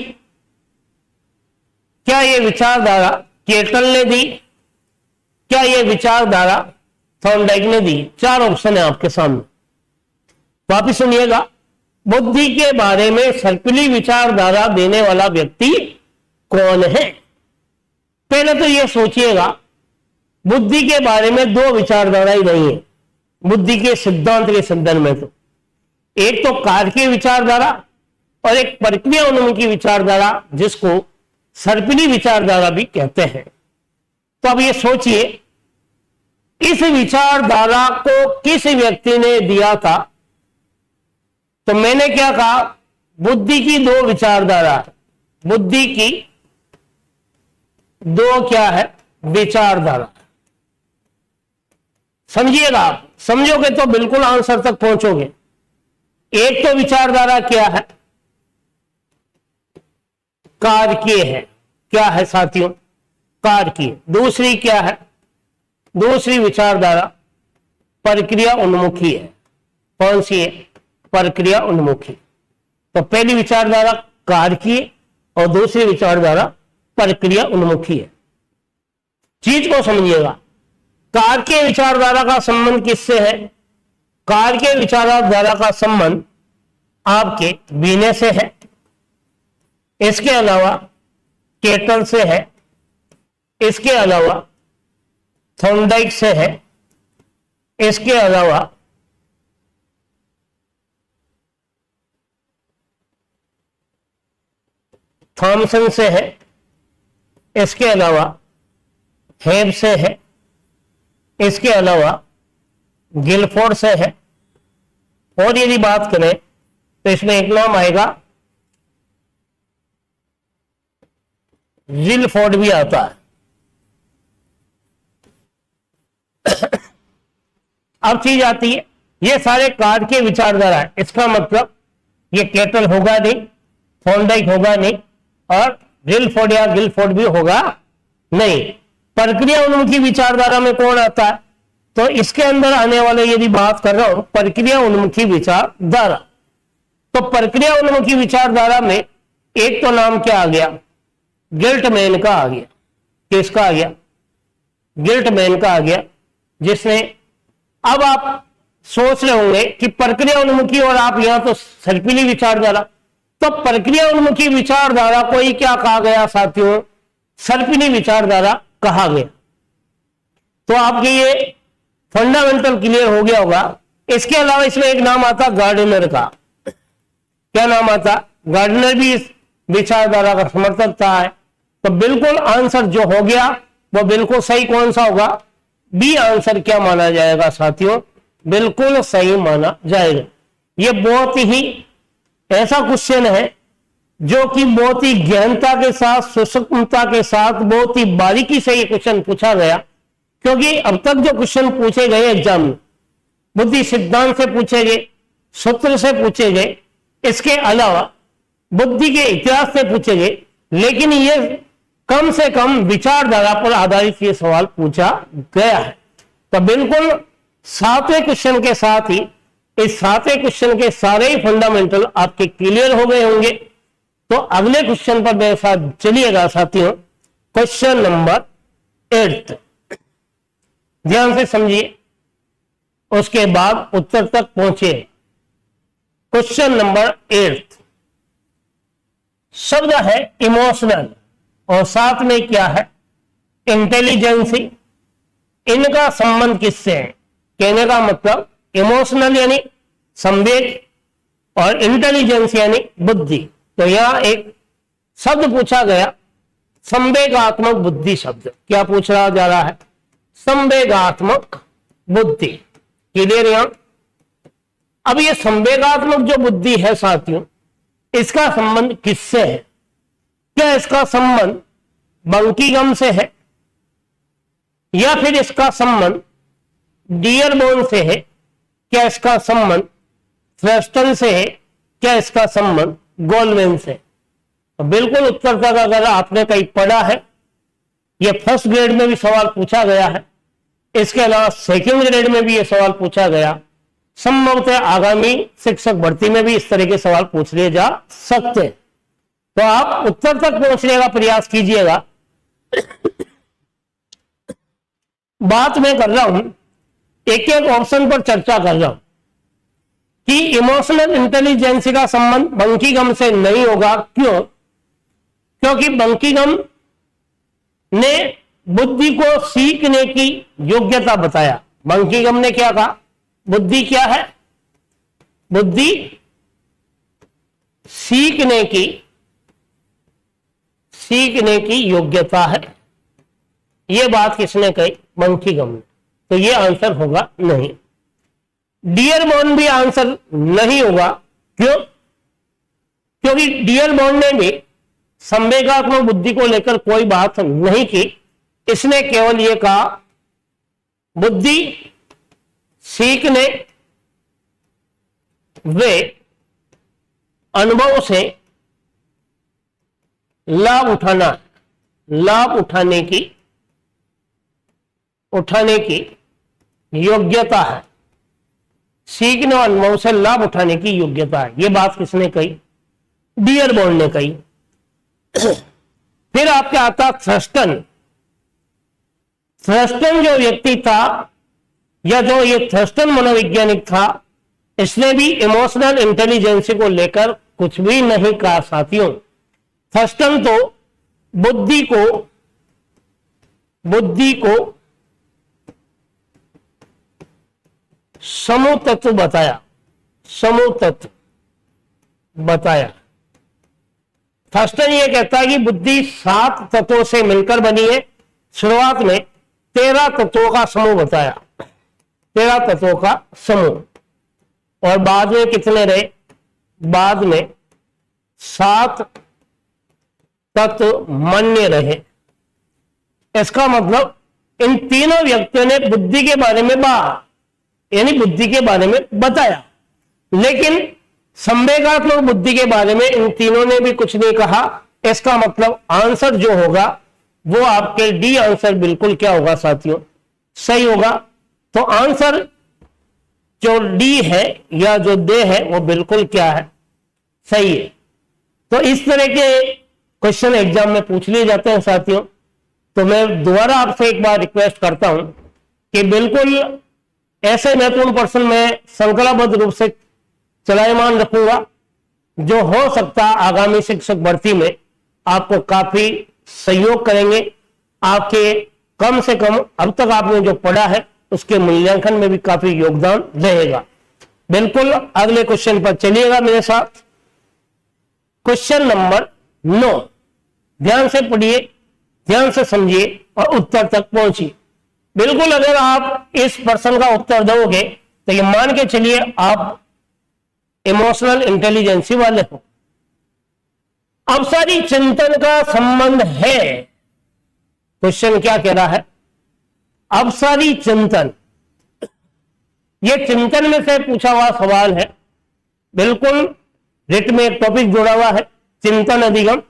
क्या ये विचारधारा केटल ने दी, क्या ये विचारधारा थॉर्नडाइक ने दी। चार ऑप्शन है आपके सामने, वापिस सुनिएगा। बुद्धि के बारे में सर्पिली विचारधारा देने वाला व्यक्ति कौन है। पहले तो यह सोचिएगा, बुद्धि के बारे में दो विचारधारा ही नहीं है बुद्धि के सिद्धांत के संदर्भ में। तो एक तो कार्य विचारधारा और एक प्रक्रिया उन्मुखी विचारधारा, जिसको सर्पिली विचारधारा भी कहते हैं। तो अब ये सोचिए, इस विचारधारा को किस व्यक्ति ने दिया था। तो मैंने क्या कहा, बुद्धि की दो विचारधारा, बुद्धि की दो क्या है, विचारधारा। समझिएगा, आप समझोगे तो बिल्कुल आंसर तक पहुंचोगे। एक तो विचारधारा क्या है, कार्य है। क्या है साथियों, कार्य। दूसरी क्या है, दूसरी विचारधारा प्रक्रिया उन्मुखी है। कौन सी है, प्रक्रिया उन्मुखी। तो पहली विचारधारा कार्य और दूसरी विचारधारा प्रक्रिया उन्मुखी है। चीज को समझिएगा, कार्य विचारधारा का संबंध किससे है, कार्य विचारधारा का संबंध आपके बीने से है, इसके अलावा केटल से है, इसके अलावा थॉर्नडाइक से है, इसके अलावा थॉमसन से है, इसके अलावा हेब से है, इसके अलावा गिलफोर्ड से है। और यदि बात करें तो इसमें एक नाम आएगा, जिलफोर्ड भी आता है। अब चीज आती है, ये सारे कार्य के विचारधारा है। इसका मतलब ये केटल होगा नहीं, थॉर्नडाइक होगा नहीं, और जिलफोर्ड या गिलफोर्ड भी होगा नहीं। प्रक्रिया उन्मुखी विचारधारा में कौन आता है, तो इसके अंदर आने वाले यदि बात कर रहा हूं प्रक्रिया उन्मुखी विचारधारा, तो प्रक्रिया उन्मुखी विचारधारा में एक तो नाम क्या आ गया, गिल्टमैन का आ गया। किसका आ गया, गिल्टमैन का आ गया। जिसने, अब आप सोच रहे होंगे कि प्रक्रिया उन्मुखी और आप यहां तो सर्पिली विचारधारा, तो प्रक्रिया उन्मुखी विचारधारा को ही क्या कहा गया साथियों, सर्पिली विचारधारा कहा गया। तो आपके ये फंडामेंटल क्लियर हो गया होगा। इसके अलावा इसमें एक नाम आता गार्डनर का। क्या नाम आता, गार्डनर भी इस विचारधारा का समर्थक था है। तो बिल्कुल आंसर जो हो गया वो बिल्कुल सही कौन सा होगा, बी आंसर क्या माना जाएगा साथियों, बिल्कुल सही माना जाएगा। ये बहुत ही ऐसा क्वेश्चन है जो कि बहुत ही गहनता के साथ, सूक्ष्मता के साथ, बहुत ही बारीकी से ये क्वेश्चन पूछा गया। क्योंकि अब तक जो क्वेश्चन पूछे गए एग्जाम में, बुद्धि सिद्धांत से पूछे गए, सूत्र से पूछे गए, इसके अलावा बुद्धि के इतिहास से पूछे गए, लेकिन ये कम से कम विचारधारा पर आधारित ये सवाल पूछा गया है। तो बिल्कुल सातवें क्वेश्चन के साथ ही इस सातवें क्वेश्चन के सारे ही फंडामेंटल आपके क्लियर हो गए होंगे। तो अगले क्वेश्चन पर मेरे साथ चलिएगा साथियों, क्वेश्चन नंबर 8। ध्यान से समझिए, उसके बाद उत्तर तक पहुंचे। क्वेश्चन नंबर 8, शब्द है इमोशनल और साथ में क्या है, इंटेलिजेंसी। इनका संबंध किससे है? कहने का मतलब इमोशनल यानी संवेग और इंटेलिजेंस यानी बुद्धि। तो यहां एक शब्द पूछा गया, संवेगात्मक बुद्धि शब्द। क्या पूछा जा रहा है? संवेगात्मक बुद्धि। क्लियर? यहां अब ये संवेगात्मक जो बुद्धि है साथियों, इसका संबंध किससे है? क्या इसका संबंध बंकीगम से है, या फिर इसका संबंध डियरबोन से है? क्या इसका संबंध थ्रस्टन से है? क्या इसका संबंध गोल्डमैन से? तो बिल्कुल उत्तर तक अगर आपने कहीं पढ़ा है, यह फर्स्ट ग्रेड में भी सवाल पूछा गया है, इसके अलावा सेकंड ग्रेड में भी यह सवाल पूछा गया, संभवतः आगामी शिक्षक भर्ती में भी इस तरह के सवाल पूछ लिए जा सकते हैं। तो आप उत्तर तक पहुंचने का प्रयास कीजिएगा। बात मैं कर रहा हूं, एक एक ऑप्शन पर चर्चा कर रहा हूं कि इमोशनल इंटेलिजेंस का संबंध बंकीगम से नहीं होगा। क्यों? क्योंकि बंकीगम ने बुद्धि को सीखने की योग्यता बताया। बंकीगम ने क्या कहा? बुद्धि क्या है? बुद्धि सीखने की योग्यता है। यह बात किसने कही? बंकीगम ने। तो यह आंसर होगा नहीं। डियरबोन भी आंसर नहीं होगा। क्यों? क्योंकि डियरबोन ने भी संवेगात्मक बुद्धि को लेकर कोई बात नहीं की। इसने केवल यह कहा बुद्धि सीखने वे अनुभव से लाभ उठाने की योग्यता है। सीखने और अनुभव से लाभ उठाने की योग्यता है। यह बात किसने कही? डियरबोन ने कही। फिर आपके आता थ्रस्टन। थ्रस्टन जो व्यक्ति था, या जो ये थ्रस्टन मनोवैज्ञानिक था, इसने भी इमोशनल इंटेलिजेंस को लेकर कुछ भी नहीं कहा साथियों। थ्रस्टन तो बुद्धि को समूह तत्व बताया। थ्रस्टन ये कहता है कि बुद्धि 7 तत्वों से मिलकर बनी है। शुरुआत में 13 तत्वों का समूह बताया, 13 तत्वों का समूह, और बाद में कितने रहे? बाद में 7 तत्व मान्य रहे। इसका मतलब इन तीनों व्यक्तियों ने बुद्धि के बारे में बुद्धि के बारे में बताया, लेकिन संवेगात्मक बुद्धि के बारे में इन तीनों ने भी कुछ नहीं कहा। इसका मतलब आंसर जो होगा वो आपके डी आंसर बिल्कुल क्या होगा साथियों? सही होगा। तो आंसर जो डी है या जो दे है वो बिल्कुल क्या है? सही है। तो इस तरह के क्वेश्चन एग्जाम में पूछ लिए जाते हैं साथियों। तो मैं दोबारा आपसे एक बार रिक्वेस्ट करता हूं कि बिल्कुल ऐसे महत्वपूर्ण प्रश्न में श्रृंखलाबद्ध रूप से चलायमान रखूंगा, जो हो सकता आगामी शिक्षक भर्ती में आपको काफी सहयोग करेंगे। आपके कम से कम अब तक आपने जो पढ़ा है उसके मूल्यांकन में भी काफी योगदान रहेगा। बिल्कुल अगले क्वेश्चन पर चलिएगा मेरे साथ। क्वेश्चन नंबर 9, ध्यान से पढ़िए, ध्यान से समझिए और उत्तर तक पहुंचिए। बिल्कुल अगर आप इस प्रश्न का उत्तर दोगे तो ये मान के चलिए आप इमोशनल इंटेलिजेंसी वाले हो। अवसारी चिंतन का संबंध है। क्वेश्चन क्या कह रहा है? अवसारी चिंतन। यह चिंतन में से पूछा हुआ सवाल है। बिल्कुल रिट में एक टॉपिक जुड़ा हुआ है, चिंतन अधिगम,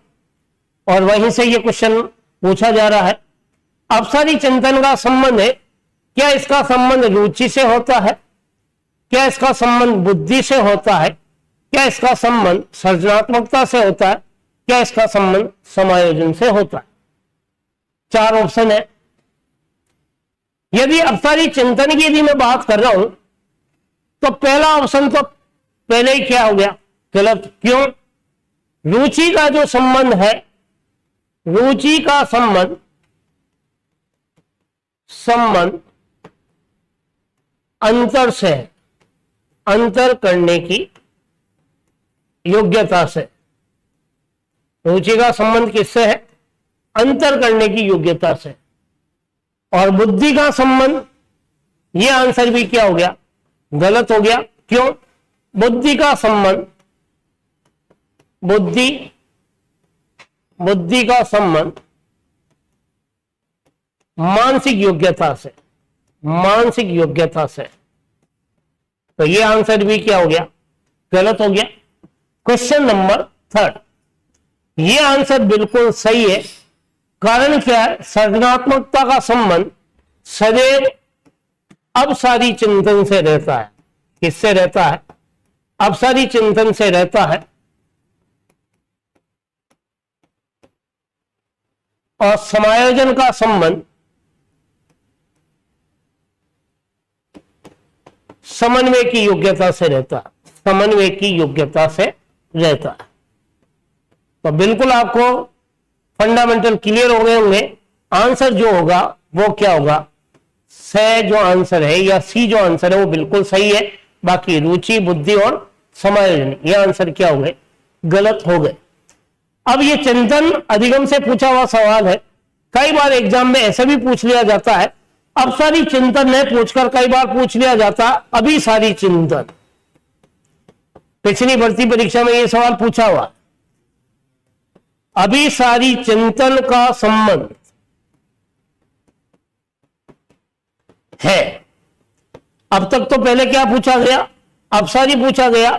और वहीं से यह क्वेश्चन पूछा जा रहा है। अवसारी चिंतन का संबंध है। क्या इसका संबंध रुचि से होता है? क्या इसका संबंध बुद्धि से होता है? क्या इसका संबंध सृजनात्मकता से होता है? क्या इसका संबंध समायोजन से होता है? 4 ऑप्शन है। यदि अपसारी चिंतन की यदि मैं बात कर रहा हूं तो पहला ऑप्शन तो पहले ही क्या हो गया, गलत। क्यों? रुचि का जो संबंध है, रुचि का संबंध अंतर से, अंतर करने की योग्यता से। रुचि का संबंध किससे है? अंतर करने की योग्यता से। और बुद्धि का संबंध, यह आंसर भी क्या हो गया, गलत हो गया। क्यों? बुद्धि का संबंध, बुद्धि का संबंध मानसिक योग्यता से, मानसिक योग्यता से। तो यह आंसर भी क्या हो गया, गलत हो गया। क्वेश्चन नंबर 3, यह आंसर बिल्कुल सही है। कारण क्या है? सृजनात्मकता का संबंध सदैव अपसारी चिंतन से रहता है। किससे रहता है? अपसारी चिंतन से रहता है। और समायोजन का संबंध समन्वय की योग्यता से रहता है, समन्वय की योग्यता से रहता है। तो बिल्कुल आपको फंडामेंटल क्लियर हो गए होंगे। आंसर जो होगा वो क्या होगा, से जो आंसर है या सी जो आंसर है वो बिल्कुल सही है। बाकी रुचि, बुद्धि और समायोजन, ये आंसर क्या हो गए, गलत हो गए। अब ये चिंतन अधिगम से पूछा हुआ सवाल है। कई बार एग्जाम में ऐसे भी पूछ लिया जाता है, अब सारी चिंतन नहीं पूछकर कई बार पूछ लिया जाता अभी सारी चिंतन। पिछली भर्ती परीक्षा में यह सवाल पूछा हुआ, अभी सारी चिंतन का संबंध है। अब तक तो पहले क्या पूछा गया, अब सारी पूछा गया।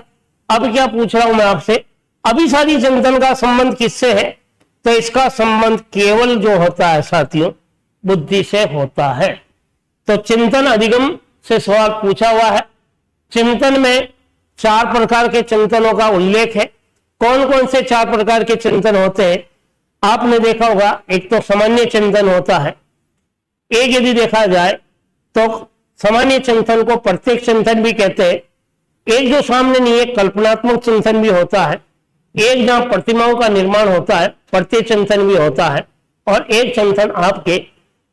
अब क्या पूछ रहा हूं मैं आपसे, अभी सारी चिंतन का संबंध किससे है? तो इसका संबंध केवल जो होता है साथियों, बुद्धि से होता है। तो चिंतन अधिगम से सवाल पूछा हुआ है। चिंतन में 4 प्रकार के चिंतनों का उल्लेख है। कौन कौन से 4 प्रकार के चिंतन होते हैं आपने देखा होगा। एक तो सामान्य चिंतन होता है। एक यदि देखा जाए तो सामान्य चिंतन को प्रत्येक चिंतन भी कहते हैं। एक जो सामने नहीं है, कल्पनात्मक चिंतन भी होता है। एक जहां प्रतिमाओं का निर्माण होता है, प्रत्येक चिंतन भी होता है। और एक चिंतन आपके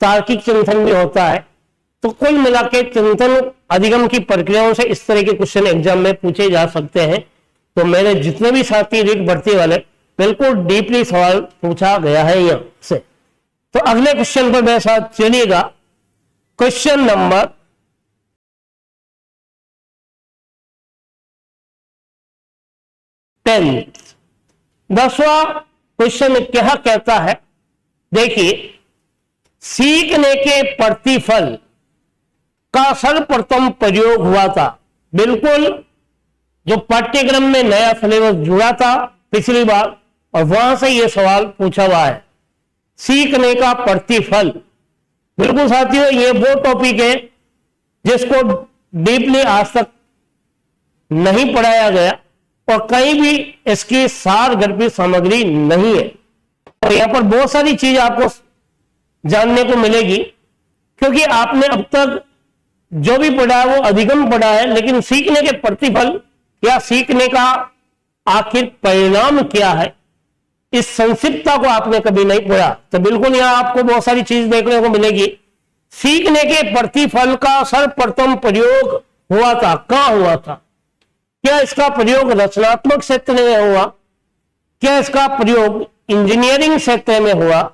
तार्किक चिंतन भी होता है। तो कुल मिलाकर चिंतन अधिगम की प्रक्रियाओं से इस तरह के क्वेश्चन एग्जाम में पूछे जा सकते हैं। तो मेरे जितने भी साथी रीट भर्ती वाले, बिल्कुल डीपली सवाल पूछा गया है यहां से। तो अगले क्वेश्चन पर मेरे साथ चलिएगा। क्वेश्चन नंबर 10, 10वां क्वेश्चन क्या कहता है, देखिए, सीखने के प्रतिफल का सर्वप्रथम प्रयोग हुआ था। बिल्कुल जो पाठ्यक्रम में नया सिलेबस जुड़ा था पिछली बार, और वहां से यह सवाल पूछा हुआ है, सीखने का प्रतिफल। बिल्कुल साथियों, ये वो टॉपिक है जिसको डीपली आज तक नहीं पढ़ाया गया और कहीं भी इसकी सारगर्भित सामग्री नहीं है। और यहां पर बहुत सारी चीज आपको जानने को मिलेगी, क्योंकि आपने अब तक जो भी पढ़ा है वो अधिगम पढ़ा है, लेकिन सीखने के प्रतिफल या सीखने का आखिर परिणाम क्या है, इस संक्षिप्तता को आपने कभी नहीं पढ़ा। तो बिल्कुल यहां आपको बहुत सारी चीज देखने को मिलेगी। सीखने के प्रतिफल का सर्वप्रथम प्रयोग हुआ था, कहां हुआ था? क्या इसका प्रयोग रचनात्मक क्षेत्र में हुआ? क्या इसका प्रयोग इंजीनियरिंग क्षेत्र में हुआ?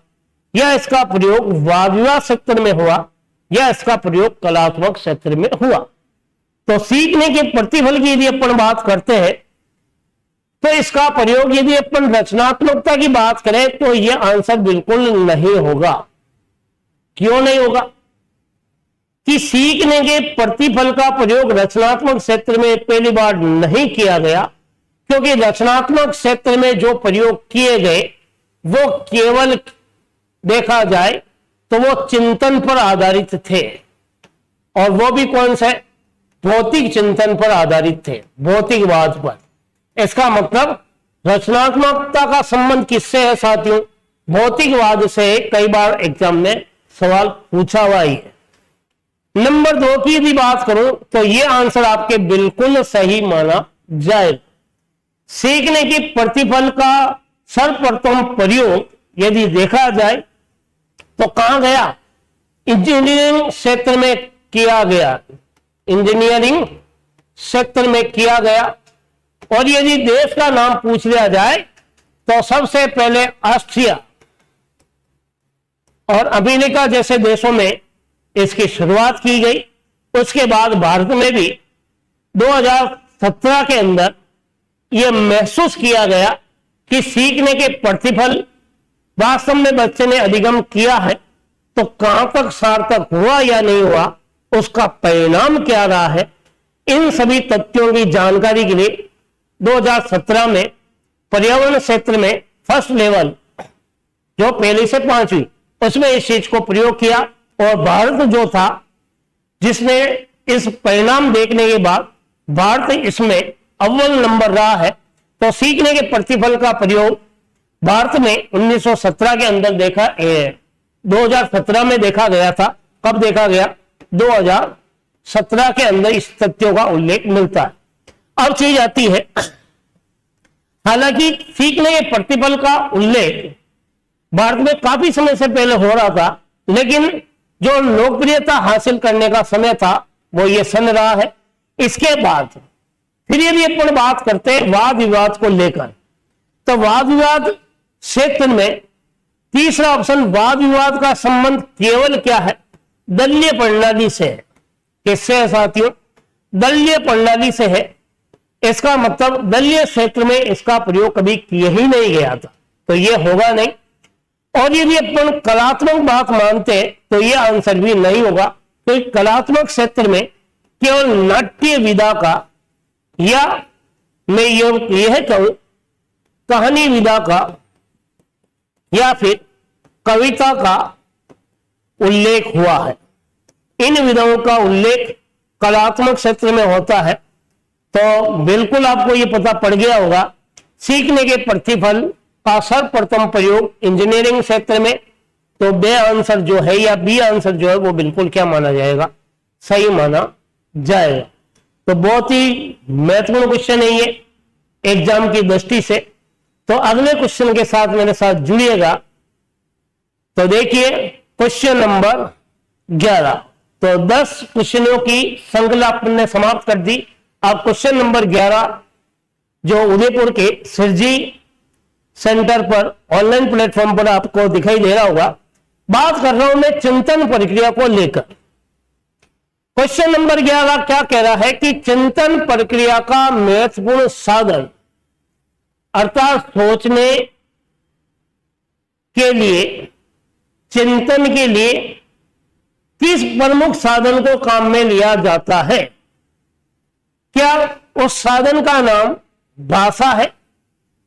या इसका प्रयोग वाद विवाद क्षेत्र में हुआ? या इसका प्रयोग कलात्मक क्षेत्र में हुआ? तो सीखने के प्रतिफल की यदि अपन बात करते हैं तो इसका प्रयोग यदि अपन रचनात्मकता की बात करें तो यह आंसर बिल्कुल नहीं होगा। क्यों नहीं होगा? कि सीखने के प्रतिफल का प्रयोग रचनात्मक क्षेत्र में पहली बार नहीं किया गया, क्योंकि रचनात्मक क्षेत्र में जो प्रयोग किए गए वो केवल देखा जाए तो वो चिंतन पर आधारित थे, और वो भी कौन से? भौतिक चिंतन पर आधारित थे, भौतिकवाद पर। इसका मतलब रचनात्मकता का संबंध किससे है साथियों? भौतिकवाद से। कई बार एग्जाम में सवाल पूछा हुआ ही है। नंबर 2 की यदि बात करूं तो ये आंसर आपके बिल्कुल सही माना जाए। सीखने की प्रतिफल का सर्वप्रथम प्रयोग यदि देखा जाए तो कहां गया? इंजीनियरिंग क्षेत्र में किया गया, इंजीनियरिंग क्षेत्र में किया गया। और यदि देश का नाम पूछ लिया जाए तो सबसे पहले ऑस्ट्रिया और अमेरिका जैसे देशों में इसकी शुरुआत की गई। उसके बाद भारत में भी 2017 के अंदर यह महसूस किया गया कि सीखने के प्रतिफल वास्तव में बच्चे ने अधिगम किया है तो कहां तक सार्थक हुआ या नहीं हुआ, उसका परिणाम क्या रहा है, इन सभी तथ्यों की जानकारी के लिए 2017 में पर्यावरण क्षेत्र में फर्स्ट लेवल जो पहली से 5वीं उसमें इस चीज को प्रयोग किया। और भारत जो था जिसने इस परिणाम देखने के बाद भारत इसमें अव्वल नंबर रहा है। तो सीखने के प्रतिफल का प्रयोग भारत में 1917 के अंदर 2017 में देखा गया था। कब देखा गया? 2017 के अंदर इस तथ्यों का उल्लेख मिलता है। अब चीज आती है, हालांकि सीखने के प्रतिफल का उल्लेख भारत में काफी समय से पहले हो रहा था, लेकिन जो लोकप्रियता हासिल करने का समय था वो ये सन रहा है। इसके बाद फिर यदि अपन बात करते हैं वाद विवाद को लेकर, तो वाद विवाद क्षेत्र में तीसरा ऑप्शन, वाद विवाद का संबंध केवल क्या है? दलीय प्रणाली से है। किससे है साथियों? दलीय प्रणाली से है। इसका मतलब दलीय क्षेत्र में इसका प्रयोग कभी किया ही नहीं गया था, तो यह होगा नहीं। और यदि अपन कलात्मक बात मानते हैं तो यह आंसर भी नहीं होगा, क्योंकि कलात्मक क्षेत्र में केवल नाट्य विधा का या मैं यह कहूं कहानी विधा का या फिर कविता का उल्लेख हुआ है। इन विधाओं का उल्लेख कलात्मक क्षेत्र में होता है। तो बिल्कुल आपको यह पता पड़ गया होगा सीखने के प्रतिफल का सर्वप्रथम प्रयोग इंजीनियरिंग क्षेत्र में। तो बे आंसर जो है या बी आंसर जो है वो बिल्कुल क्या माना जाएगा? सही माना जाएगा। तो बहुत ही महत्वपूर्ण क्वेश्चन है ये एग्जाम की दृष्टि से। तो अगले क्वेश्चन के साथ मेरे साथ जुड़िएगा। तो देखिए क्वेश्चन नंबर 11। तो 10 क्वेश्चनों की श्रृंखला अपन ने समाप्त कर दी। अब क्वेश्चन नंबर 11 जो उदयपुर के सिरजी सेंटर पर ऑनलाइन प्लेटफॉर्म पर आपको दिखाई दे रहा होगा, बात कर रहा हूं मैं चिंतन प्रक्रिया को लेकर। क्वेश्चन नंबर 11 क्या कह रहा है कि चिंतन प्रक्रिया का महत्वपूर्ण साधन अर्थात सोचने के लिए, चिंतन के लिए किस प्रमुख साधन को काम में लिया जाता है? क्या उस साधन का नाम भाषा है?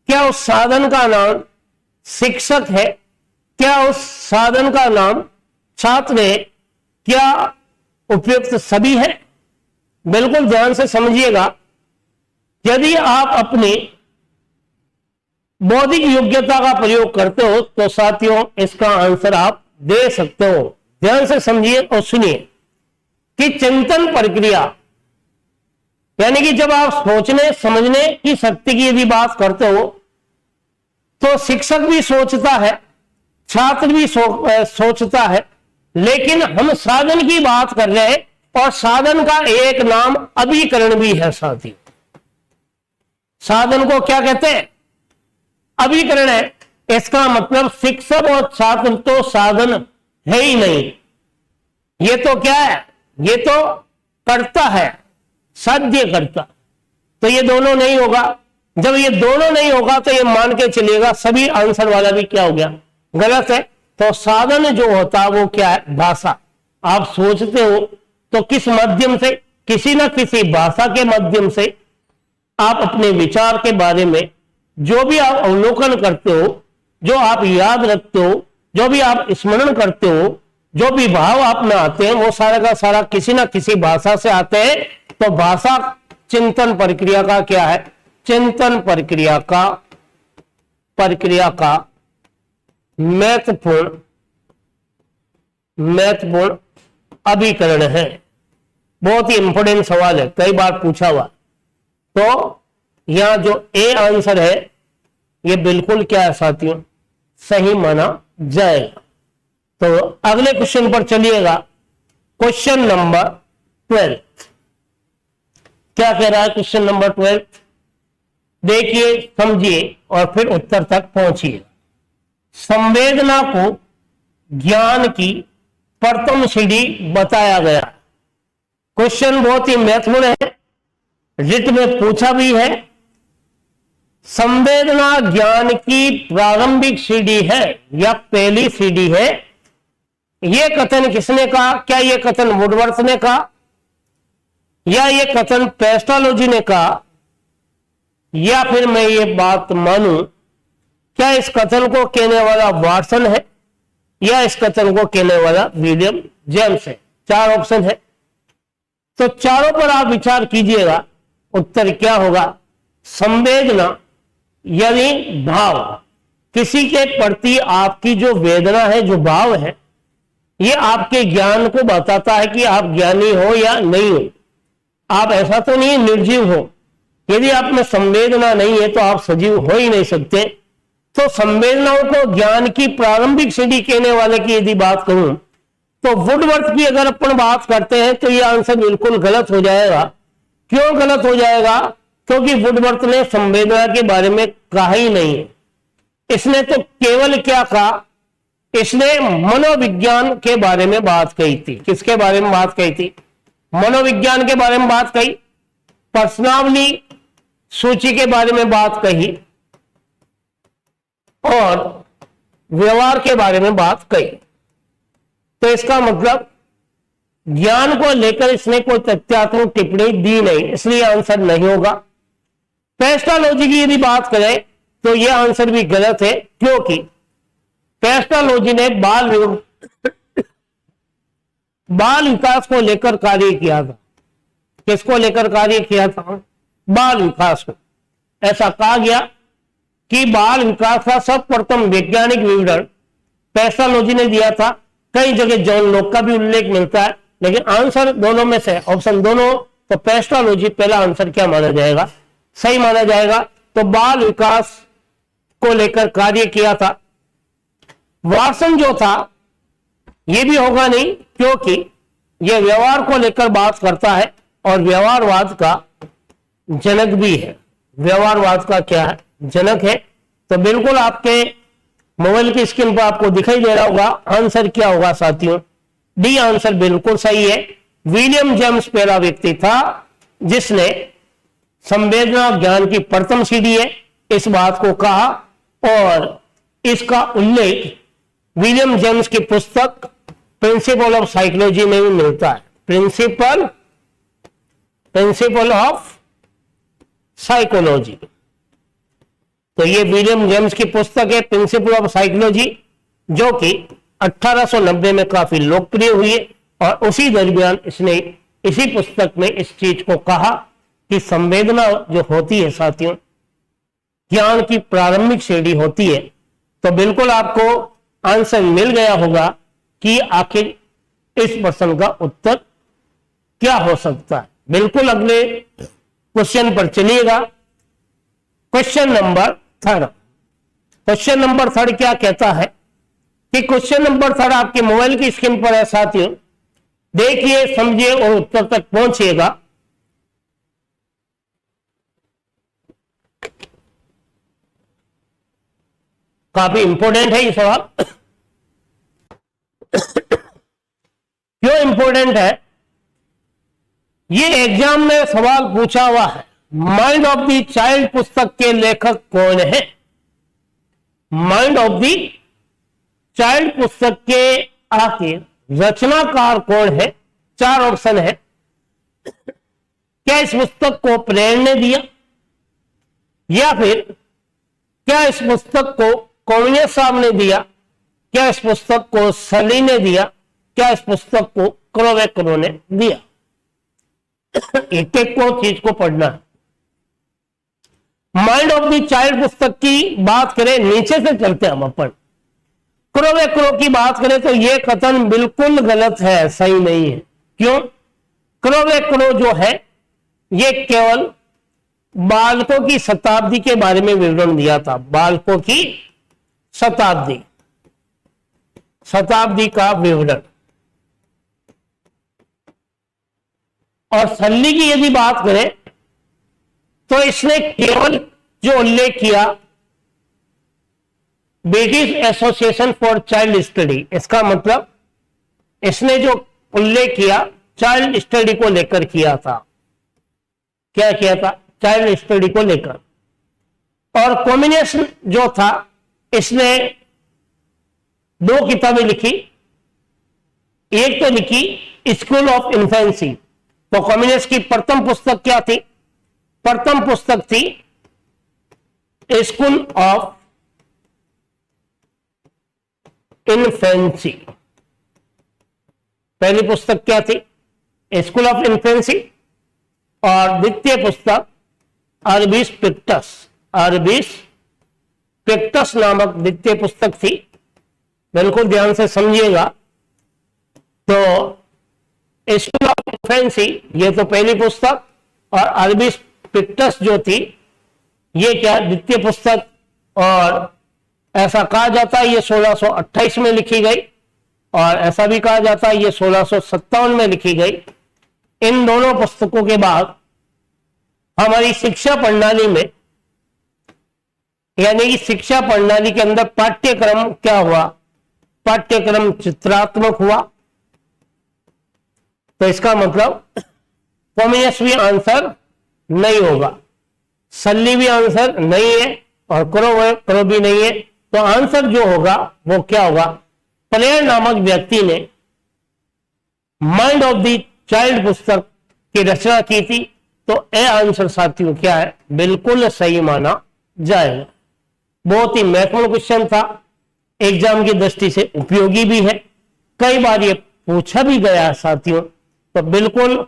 क्या उस साधन का नाम शिक्षक है? क्या उस साधन का नाम छात्र है? क्या उपयुक्त सभी है? बिल्कुल ध्यान से समझिएगा। यदि आप अपनी बौद्धिक योग्यता का प्रयोग करते हो तो साथियों इसका आंसर आप दे सकते हो। ध्यान से समझिए और सुनिए कि चिंतन प्रक्रिया यानी कि जब आप सोचने समझने की शक्ति की यदि बात करते हो तो शिक्षक भी सोचता है, छात्र भी सोचता है, लेकिन हम साधन की बात कर रहे हैं और साधन का एक नाम अभिकरण भी है साथी। साधन को क्या कहते हैं? अभिकरण है। इसका मतलब शिक्षक और छात्र तो साधन है ही नहीं, ये तो क्या है? ये तो करता है, साध्य करता। तो ये दोनों नहीं होगा। जब ये दोनों नहीं होगा तो ये मान के चलिएगा सभी आंसर वाला भी क्या हो गया? गलत है। तो साधन जो होता है वो क्या है? भाषा। आप सोचते हो तो किस माध्यम से? किसी न किसी भाषा के माध्यम से आप अपने विचार के बारे में जो भी आप अवलोकन करते हो, जो आप याद रखते हो, जो भी आप स्मरण करते हो, जो भी भाव आप में आते हैं वो सारा का सारा किसी ना किसी भाषा से आते हैं। तो भाषा चिंतन प्रक्रिया का क्या है? चिंतन प्रक्रिया का महत्वपूर्ण अभिकरण है। बहुत ही इंपॉर्टेंट सवाल है, कई बार पूछा हुआ। तो यहां जो ए आंसर है ये बिल्कुल क्या है साथियों, सही माना जाएगा। तो अगले क्वेश्चन पर चलिएगा, क्वेश्चन नंबर 12। क्या कह रहा है क्वेश्चन नंबर 12? देखिए, समझिए और फिर उत्तर तक पहुंचिए। संवेदना को ज्ञान की प्रथम सीढ़ी बताया गया। क्वेश्चन बहुत ही महत्वपूर्ण है, रिट में पूछा भी है। संवेदना ज्ञान की प्रारंभिक सीढ़ी है या पहली सीढ़ी है, यह कथन किसने कहा? क्या यह कथन वुडवर्थ ने कहा या यह कथन पेस्टालोजी ने कहा, या फिर मैं ये बात मानूं क्या इस कथन को कहने वाला वाटसन है या इस कथन को कहने वाला विलियम जेम्स है? 4 ऑप्शन है, तो चारों पर आप विचार कीजिएगा, उत्तर क्या होगा? संवेदना यानी भाव, किसी के प्रति आपकी जो वेदना है, जो भाव है, ये आपके ज्ञान को बताता है कि आप ज्ञानी हो या नहीं हो। आप ऐसा तो नहीं निर्जीव हो, यदि आप में संवेदना नहीं है तो आप सजीव हो ही नहीं सकते। तो संवेदनाओं को ज्ञान की प्रारंभिक सीढ़ी कहने वाले की यदि बात करूं तो वुडवर्थ की अगर अपन बात करते हैं तो यह आंसर बिल्कुल गलत हो जाएगा। क्यों गलत हो जाएगा? क्योंकि वुडवर्थ ने संवेदना के बारे में कहा ही नहीं है। इसने तो केवल क्या कहा, इसने मनोविज्ञान के बारे में बात कही थी। किसके बारे में बात कही थी? मनोविज्ञान के बारे में बात कही, प्रश्नावली सूची के बारे में बात कही और व्यवहार के बारे में बात कही। तो इसका मतलब ज्ञान को लेकर इसने कोई तथ्यात्मक टिप्पणी दी नहीं, इसलिए आंसर नहीं होगा। पेस्टालोजी की यदि बात करें तो यह आंसर भी गलत है, क्योंकि पेस्टालोजी ने बाल विकास को लेकर कार्य किया था। किसको लेकर कार्य किया था? बाल विकास को। ऐसा कहा गया कि बाल विकास का सर्वप्रथम वैज्ञानिक विवरण पेस्टालोजी ने दिया था। कई जगह जॉन लॉक का भी उल्लेख मिलता है, लेकिन आंसर दोनों में से ऑप्शन दोनों, तो पेस्टालोजी पहला आंसर क्या माना जाएगा? सही माना जाएगा। तो बाल विकास को लेकर कार्य किया था। वाटसन जो था यह भी होगा नहीं, क्योंकि यह व्यवहार को लेकर बात करता है और व्यवहारवाद का जनक भी है। व्यवहारवाद का क्या है? जनक है। तो बिल्कुल आपके मोबाइल की स्क्रीन पर आपको दिखाई दे रहा होगा, आंसर क्या होगा साथियों? डी आंसर बिल्कुल सही है। विलियम जेम्स पहला व्यक्ति था जिसने संवेदना ज्ञान की प्रथम सीढ़ी है इस बात को कहा, और इसका उल्लेख विलियम जेम्स की पुस्तक प्रिंसिपल ऑफ साइकोलॉजी में भी मिलता है। प्रिंसिपल ऑफ साइकोलॉजी, तो ये विलियम जेम्स की पुस्तक है प्रिंसिपल ऑफ साइकोलॉजी, जो कि 1890 में काफी लोकप्रिय हुई है। और उसी दरमियान इसने इसी पुस्तक में इस चीज को कहा कि संवेदना जो होती है साथियों, ज्ञान की प्रारंभिक सीढ़ी होती है। तो बिल्कुल आपको आंसर मिल गया होगा कि आखिर इस प्रश्न का उत्तर क्या हो सकता है। बिल्कुल अगले क्वेश्चन पर चलिएगा, क्वेश्चन नंबर 3। क्वेश्चन नंबर 3 क्या कहता है कि क्वेश्चन नंबर 3 आपके मोबाइल की स्क्रीन पर है साथियों, देखिए, समझिए और उत्तर तक पहुंचिएगा। काफी इंपॉर्टेंट है ये सवाल। क्यों इंपॉर्टेंट है? ये एग्जाम में सवाल पूछा हुआ है। माइंड ऑफ द चाइल्ड पुस्तक के लेखक कौन है? माइंड ऑफ द चाइल्ड पुस्तक के आखिर रचनाकार कौन है? 4 ऑप्शन है। क्या इस पुस्तक को प्रेरण ने दिया, या फिर क्या इस पुस्तक को कॉर्नियस साहब ने दिया, क्या इस पुस्तक को सली ने दिया, क्या इस पुस्तक को क्रोवेक्रो ने दिया? एक एक को चीज को पढ़ना है। माइंड ऑफ द चाइल्ड पुस्तक की बात करें, नीचे से चलते हम अपन। क्रो वे क्रो की बात करें तो यह कथन बिल्कुल गलत है, सही नहीं है। क्यों? क्रो वे क्रो जो है यह केवल बालकों की शताब्दी के बारे में विवरण दिया था। बालकों की शताब्दी का विवरण। और सल्ली की यदि बात करें तो इसने केवल जो उल्लेख किया British association for child study, इसका मतलब इसने जो उल्लेख किया चाइल्ड स्टडी को लेकर किया था। क्या किया था? चाइल्ड स्टडी को लेकर। और कम्युनिस्ट जो था इसने 2 किताबें लिखी। एक तो लिखी स्कूल ऑफ इन्फेंसी। तो कम्युनिस्ट की प्रथम पुस्तक क्या थी? प्रथम पुस्तक थी स्कूल ऑफ इन्फेंसी। पहली पुस्तक क्या थी? School of infancy. और द्वितीय पुस्तक अरबिस पिक्टस नामक द्वितीय पुस्तक थी। बिल्कुल ध्यान से समझिएगा। तो स्कूल ऑफ इन्फेंसी ये तो पहली पुस्तक, और अरबिस पिक्टस जो थी ये क्या? द्वितीय पुस्तक। और ऐसा कहा जाता है ये 1628 में लिखी गई, और ऐसा भी कहा जाता है ये 1657 में लिखी गई। इन दोनों पुस्तकों के बाद हमारी शिक्षा प्रणाली में, यानी कि शिक्षा प्रणाली के अंदर पाठ्यक्रम क्या हुआ? पाठ्यक्रम चित्रात्मक हुआ। तो इसका मतलब कम्युनिस्ट भी आंसर नहीं होगा, सल्ली भी आंसर नहीं है, और क्रो भी नहीं है। तो आंसर जो होगा वो क्या होगा? प्लेयर नामक व्यक्ति ने माइंड ऑफ द चाइल्ड पुस्तक की रचना की थी। तो ए आंसर साथियों क्या है? बिल्कुल सही माना जाएगा। बहुत ही महत्वपूर्ण क्वेश्चन था, एग्जाम की दृष्टि से उपयोगी भी है, कई बार ये पूछा भी गया है साथियों। तो बिल्कुल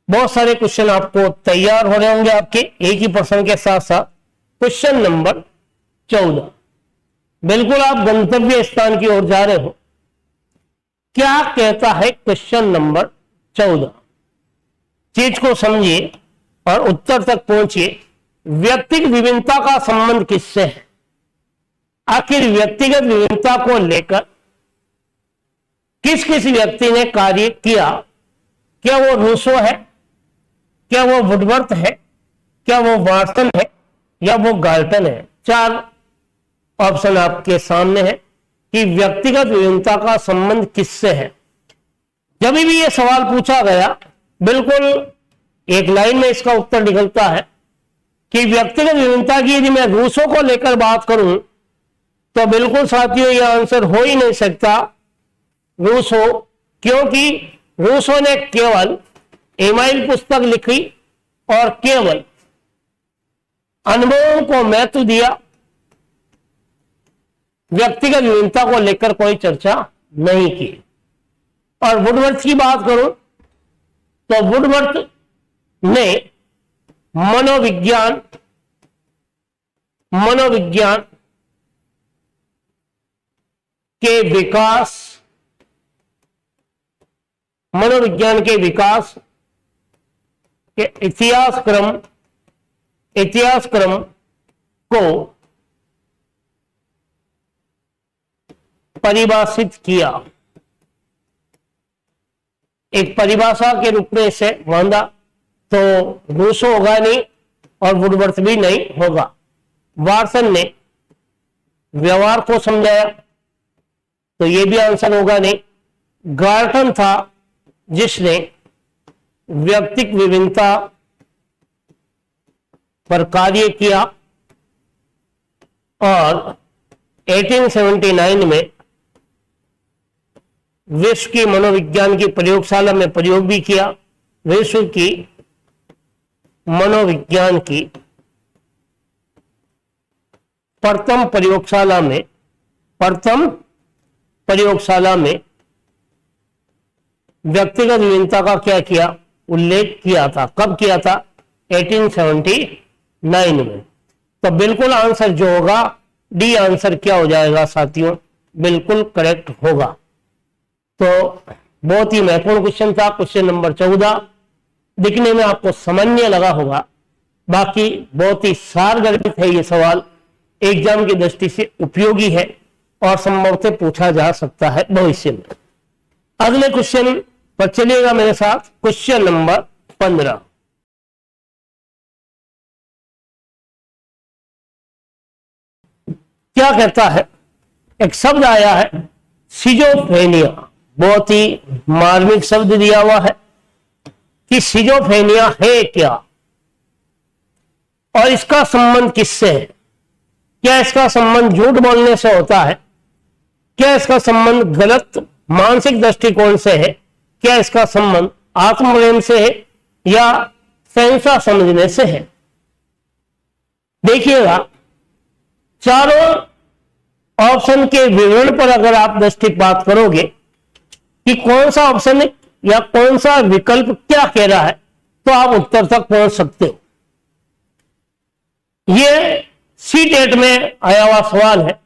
बहुत सारे क्वेश्चन आपको तैयार हो रहे होंगे आपके एक ही प्रश्न के साथ साथ। क्वेश्चन नंबर 14, बिल्कुल आप गंतव्य स्थान की ओर जा रहे हो। क्या कहता है क्वेश्चन नंबर 14? चीज को समझिए और उत्तर तक पहुंचिए। व्यक्तिगत विभिन्नता का संबंध किससे है? आखिर व्यक्तिगत विभिन्नता को लेकर किस किस व्यक्ति ने कार्य किया? क्या वो रूसो है? क्या वो वुडवर्थ है? क्या वो वाटसन है? या वो गाल्टन है? 4 ऑप्शन आपके सामने है कि व्यक्तिगत विभिन्नता का संबंध किससे है। जब भी ये सवाल पूछा गया बिल्कुल एक लाइन में इसका उत्तर निकलता है कि व्यक्तिगत विभिन्नता की यदि मैं रूसो को लेकर बात करूं तो बिल्कुल साथियों यह आंसर हो ही नहीं सकता रूसो, क्योंकि रूसो ने केवल एमाइल पुस्तक लिखी और केवल अनुभवों को महत्व दिया, व्यक्तिगत विभिन्नता को लेकर कोई चर्चा नहीं की। और वुडवर्थ की बात करूं तो वुडवर्थ ने मनोविज्ञान के विकास के इतिहास क्रम को परिभाषित किया। एक परिभाषा के रूप में इसे बांधा। तो रूसो होगा नहीं और वुडवर्थ भी नहीं होगा। वाटसन ने व्यवहार को समझाया तो यह भी आंसर होगा नहीं। गाल्टन था जिसने व्यक्तिगत विभिन्नता पर कार्य किया और 1879 में विश्व की मनोविज्ञान की प्रयोगशाला में प्रयोग भी किया। विश्व की मनोविज्ञान की प्रथम प्रयोगशाला में व्यक्तिगत विभिन्नता का क्या किया? उल्लेख किया था। कब किया था? 1879 में। तो बिल्कुल आंसर जो होगा डी आंसर क्या हो जाएगा साथियों? बिल्कुल करेक्ट होगा। तो बहुत ही महत्वपूर्ण क्वेश्चन था, क्वेश्चन नंबर 14। दिखने में आपको सामान्य लगा होगा, बाकी बहुत ही सारगर्भित है ये सवाल, एग्जाम की दृष्टि से उपयोगी है और संभवतः पूछा जा सकता है भविष्य में। अगले क्वेश्चन पर चलिएगा मेरे साथ, क्वेश्चन नंबर 15। क्या कहता है, एक शब्द आया है सिजोफ्रेनिया, बहुत ही मार्मिक शब्द दिया हुआ है कि सिजोफ्रेनिया है क्या और इसका संबंध किससे है। क्या इसका संबंध झूठ बोलने से होता है, क्या इसका संबंध गलत मानसिक दृष्टिकोण से है, क्या इसका संबंध आत्मप्रेम से है या सहसा समझने से है। देखिएगा, चारों ऑप्शन के विवरण पर अगर आप दृष्टिपात करोगे कि कौन सा ऑप्शन या कौन सा विकल्प क्या कह रहा है, तो आप उत्तर तक पहुंच सकते हो। यह सीटेट में आया हुआ सवाल है,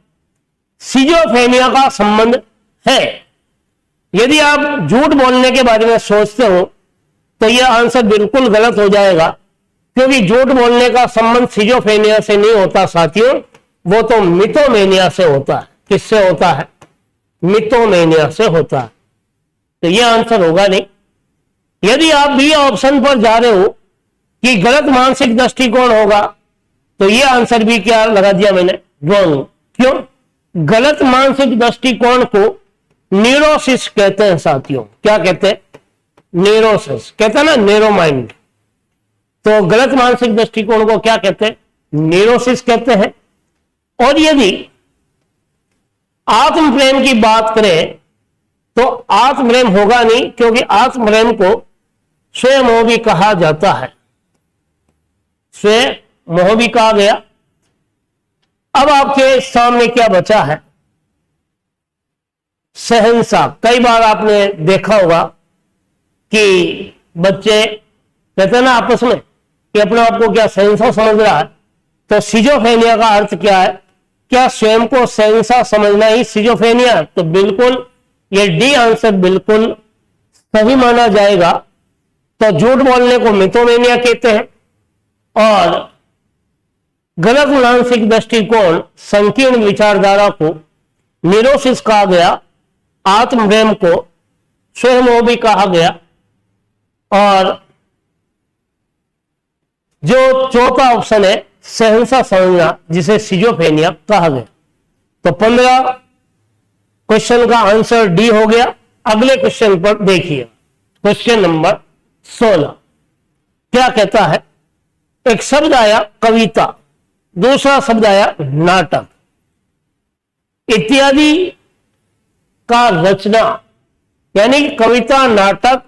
सिजोफ्रेनिया का संबंध है। यदि आप झूठ बोलने के बारे में सोचते हो तो यह आंसर बिल्कुल गलत हो जाएगा, क्योंकि झूठ बोलने का संबंध सिजोफ्रेनिया से नहीं होता साथियों, वो तो मिथोमेनिया से होता है। किससे होता है? मिथोमेनिया से होता है। तो यह आंसर होगा नहीं। यदि आप बी ऑप्शन पर जा रहे हो कि गलत मानसिक दृष्टिकोण होगा, तो यह आंसर भी क्या लगा दिया मैंने, रॉन्ग। क्यों? गलत मानसिक दृष्टिकोण को न्यूरोसिस कहते हैं साथियों। क्या कहते हैं? न्यूरोसिस कहते हैं ना, नेरो माइंड। तो गलत मानसिक दृष्टिकोण को क्या कहते हैं? न्यूरोसिस कहते हैं। और यदि आत्मप्रेम की बात करें तो आत्मप्रेम होगा नहीं, क्योंकि आत्मप्रेम को स्वयं मोह भी कहा जाता है, स्वयं मोह भी कहा गया। अब आपके सामने क्या बचा है? सहनसा। कई बार आपने देखा होगा कि बच्चे कहते हैं ना आपस में कि अपने आप को क्या सहनसा समझ रहा है। तो सिजोफ्रेनिया का अर्थ क्या है? क्या स्वयं को सहनसा समझना ही सिजोफ्रेनिया? तो बिल्कुल ये डी आंसर बिल्कुल सही माना जाएगा। तो झूठ बोलने को मिथोमेनिया कहते हैं और गलत मानसिक दृष्टिकोण, संकीर्ण विचारधारा को न्यूरोसिस कहा गया, आत्मप्रेम को स्वयं मोह भी कहा गया, और जो चौथा ऑप्शन है सहनसा समझना, जिसे सिजोफ्रेनिया कहा गया। तो 15 क्वेश्चन का आंसर डी हो गया। अगले क्वेश्चन पर देखिए, क्वेश्चन नंबर 16। क्या कहता है? एक शब्द आया कविता, दूसरा शब्द आया नाटक इत्यादि का रचना, यानी कविता नाटक,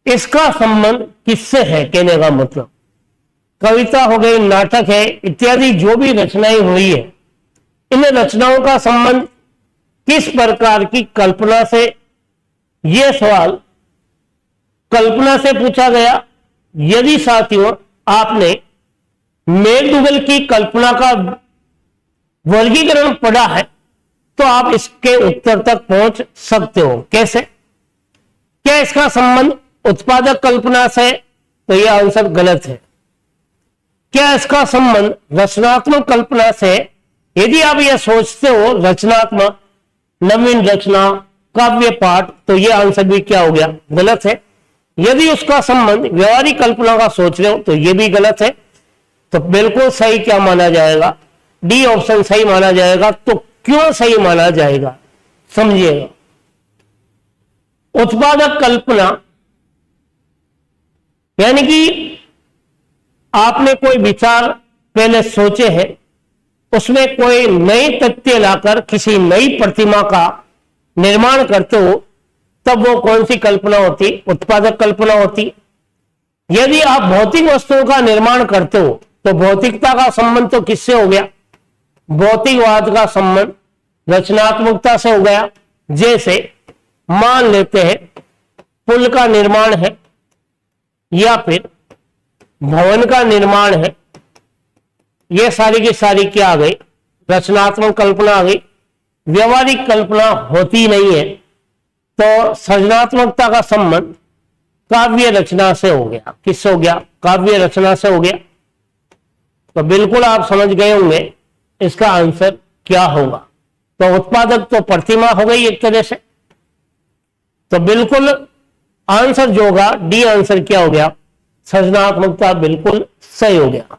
इसका संबंध किससे है? कहने का मतलब कविता हो गई, नाटक है, इत्यादि जो भी रचनाएं हुई है, इन रचनाओं का संबंध किस प्रकार की कल्पना से? यह सवाल कल्पना से पूछा गया। यदि साथियों आपने मैकडूगल की कल्पना का वर्गीकरण पढ़ा है तो आप इसके उत्तर तक पहुंच सकते हो। कैसे? क्या इसका संबंध उत्पादक कल्पना से? तो यह आंसर गलत है। क्या इसका संबंध रचनात्मक कल्पना से? यदि आप यह सोचते हो रचनात्मक, नवीन रचना, काव्य पाठ, तो यह आंसर भी क्या हो गया? गलत है। यदि उसका संबंध व्यवहारिक कल्पना का सोच रहे हो तो यह भी गलत है। तो बिल्कुल सही क्या माना जाएगा? डी ऑप्शन सही माना जाएगा। तो क्यों सही माना जाएगा समझिएगा। उत्पादक कल्पना यानी कि आपने कोई विचार पहले सोचे हैं, उसमें कोई नई तथ्य लाकर किसी नई प्रतिमा का निर्माण करते हो, तब वो कौन सी कल्पना होती? उत्पादक कल्पना होती। यदि आप भौतिक वस्तुओं का निर्माण करते हो तो भौतिकता का संबंध तो किससे हो गया? भौतिकवाद का संबंध रचनात्मकता से हो गया। जैसे मान लेते हैं पुल का निर्माण है या फिर भवन का निर्माण है, ये सारी की सारी क्या आ गई? रचनात्मक कल्पना आ गई। व्यवहारिक कल्पना होती नहीं है, तो सृजनात्मकता का संबंध काव्य रचना से हो गया। किससे हो गया? काव्य रचना से हो गया। तो बिल्कुल आप समझ गए होंगे इसका आंसर क्या होगा। तो उत्पादक तो प्रतिमा हो गई एक तरह से, तो बिल्कुल आंसर जो होगा डी आंसर क्या हो गया? सृजनात्मकता बिल्कुल सही हो गया।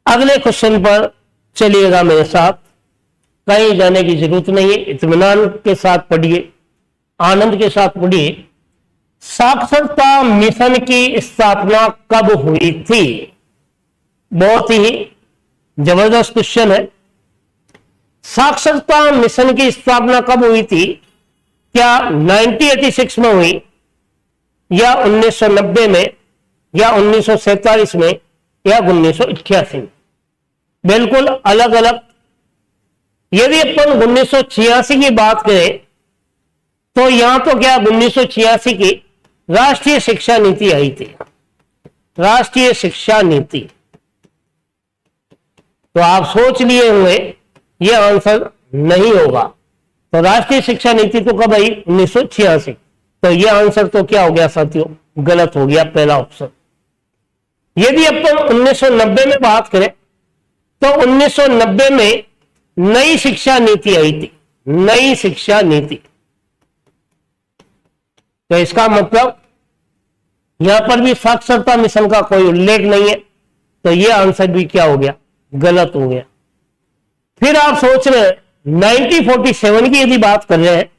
अगले क्वेश्चन पर चलिएगा मेरे साथ, कहीं जाने की जरूरत नहीं है, इत्मीनान के साथ पढ़िए, आनंद के साथ पढ़िए। साक्षरता मिशन की स्थापना कब हुई थी? बहुत ही जबरदस्त क्वेश्चन है। साक्षरता मिशन की स्थापना कब हुई थी? क्या 1986 में हुई, या 1990 में, या 1947 में, या 1988 में? बिल्कुल अलग अलग। यदि अपन 1986 की बात करें तो यहां तो क्या 1986 की राष्ट्रीय शिक्षा नीति आई थी, राष्ट्रीय शिक्षा नीति। तो आप सोच लिए होंगे यह आंसर नहीं होगा। तो राष्ट्रीय शिक्षा नीति तो कब आई? 1986। तो यह आंसर तो क्या हो गया साथियों? गलत हो गया, पहला ऑप्शन। यदि अपन 1990 में बात करें तो 1990 में नई शिक्षा नीति आई थी, नई शिक्षा नीति। तो इसका मतलब यहां पर भी साक्षरता मिशन का कोई उल्लेख नहीं है, तो यह आंसर भी क्या हो गया? गलत हो गया। फिर आप सोच रहे हैं 1947 की यदि बात कर रहे हैं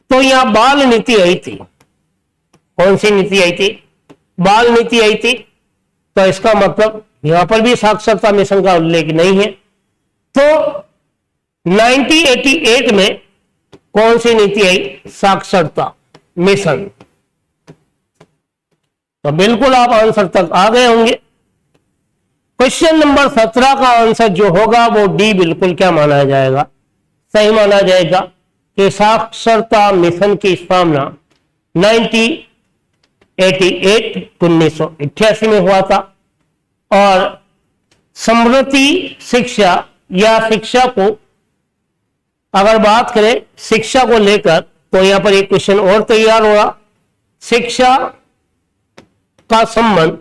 तो यहां बाल नीति आई थी। कौन सी नीति आई थी? बाल नीति आई थी। तो इसका मतलब यहां पर भी साक्षरता मिशन का उल्लेख नहीं है। तो 1988 में कौन सी नीति आई? साक्षरता मिशन। तो बिल्कुल आप आंसर तक आ गए होंगे। क्वेश्चन नंबर 17 का आंसर जो होगा वो डी बिल्कुल क्या माना जाएगा? सही माना जाएगा कि साक्षरता मिशन की स्थापना 1988 में हुआ था, और समृद्धि शिक्षा या शिक्षा को अगर बात करें शिक्षा को लेकर तो यहां पर एक क्वेश्चन और तैयार होगा। शिक्षा का संबंध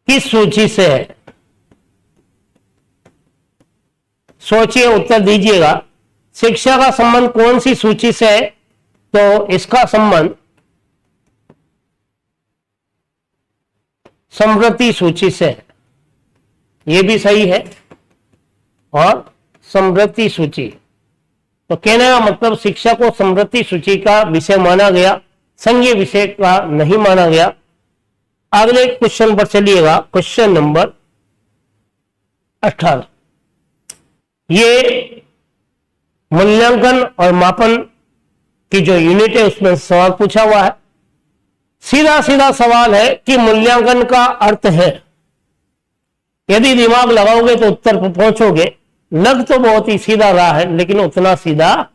किस सूची से है? सोचिए, उत्तर दीजिएगा। शिक्षा का संबंध कौन सी सूची से है? तो इसका संबंध समृद्धि सूची से है। यह भी सही है। और समृद्धि सूची, तो कहने का मतलब शिक्षा को समृद्धि सूची का विषय माना गया, संघीय विषय का नहीं माना गया। अगले क्वेश्चन पर चलिएगा, क्वेश्चन नंबर 18। ये मूल्यांकन और मापन की जो यूनिट है उसमें सवाल पूछा हुआ है। सीधा सीधा सवाल है कि मूल्यांकन का अर्थ है। यदि दिमाग लगाओगे तो उत्तर पर पहुंचोगे। लग तो बहुत ही सीधा रहा है लेकिन उतना सीधा